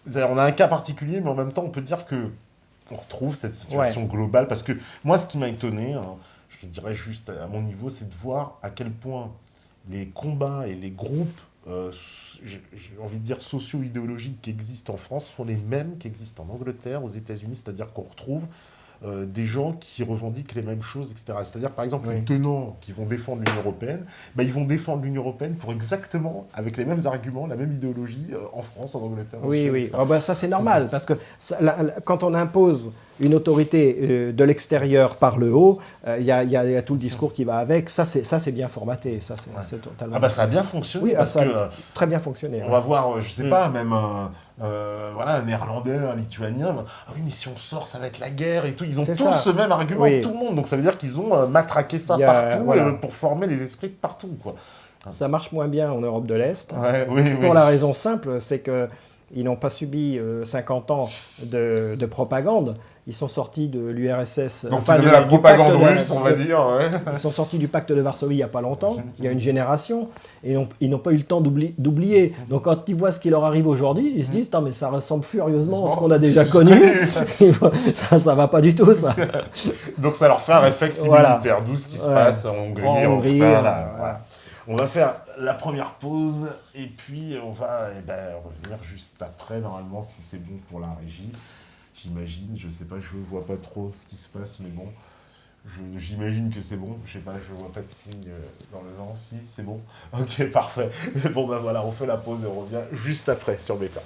On a un cas particulier, mais en même temps, on peut dire que on retrouve cette situation globale. Parce que moi, ce qui m'a étonné, je te dirais juste à mon niveau, c'est de voir à quel point les combats et les groupes, j'ai envie de dire socio-idéologiques qui existent en France, sont les mêmes qui existent en Angleterre, aux États-Unis. C'est-à-dire qu'on retrouve des gens qui revendiquent les mêmes choses, etc. C'est-à-dire, par exemple, les tenants qui vont défendre l'Union européenne, ils vont défendre l'Union européenne pour exactement, avec les mêmes arguments, la même idéologie en France, en Angleterre. Oui. Ça, c'est normal, parce que quand on impose une autorité de l'extérieur par le haut, il y a tout le discours qui va avec. Ça, c'est bien formaté. Ça, c'est totalement... ça a bien fonctionné. Oui, ça a très bien fonctionné. On va voir, je ne sais pas, même un Néerlandais, un Lituanien. Oui, mais si on sort, ça va être la guerre et tout. Ils ont tous ce même argument, tout le monde. Donc ça veut dire qu'ils ont matraqué ça partout pour former les esprits partout, quoi. Ça marche moins bien en Europe de l'Est. Pour la raison simple, c'est qu'ils n'ont pas subi 50 ans de propagande. Ils sont sortis de l'URSS. Donc ils avaient la propagande russe, on va dire. Ils sont sortis du pacte de Varsovie il n'y a pas longtemps, il y a une génération, et ils n'ont pas eu le temps d'oublier. Donc quand ils voient ce qui leur arrive aujourd'hui, ils se disent « mais ça ressemble furieusement à ce qu'on a déjà connu. » Ça va pas du tout, ça. Donc ça leur fait un réflexe immunitaire, d'où ce qui se passe en Hongrie. On va faire la première pause, et puis on va revenir juste après, normalement, si c'est bon pour la régie. J'imagine, je sais pas, je vois pas trop ce qui se passe, mais bon, j'imagine que c'est bon. Je sais pas, je vois pas de signe dans le vent. Si, c'est bon. Ok, parfait. Bon, voilà, on fait la pause et on revient juste après sur Beta.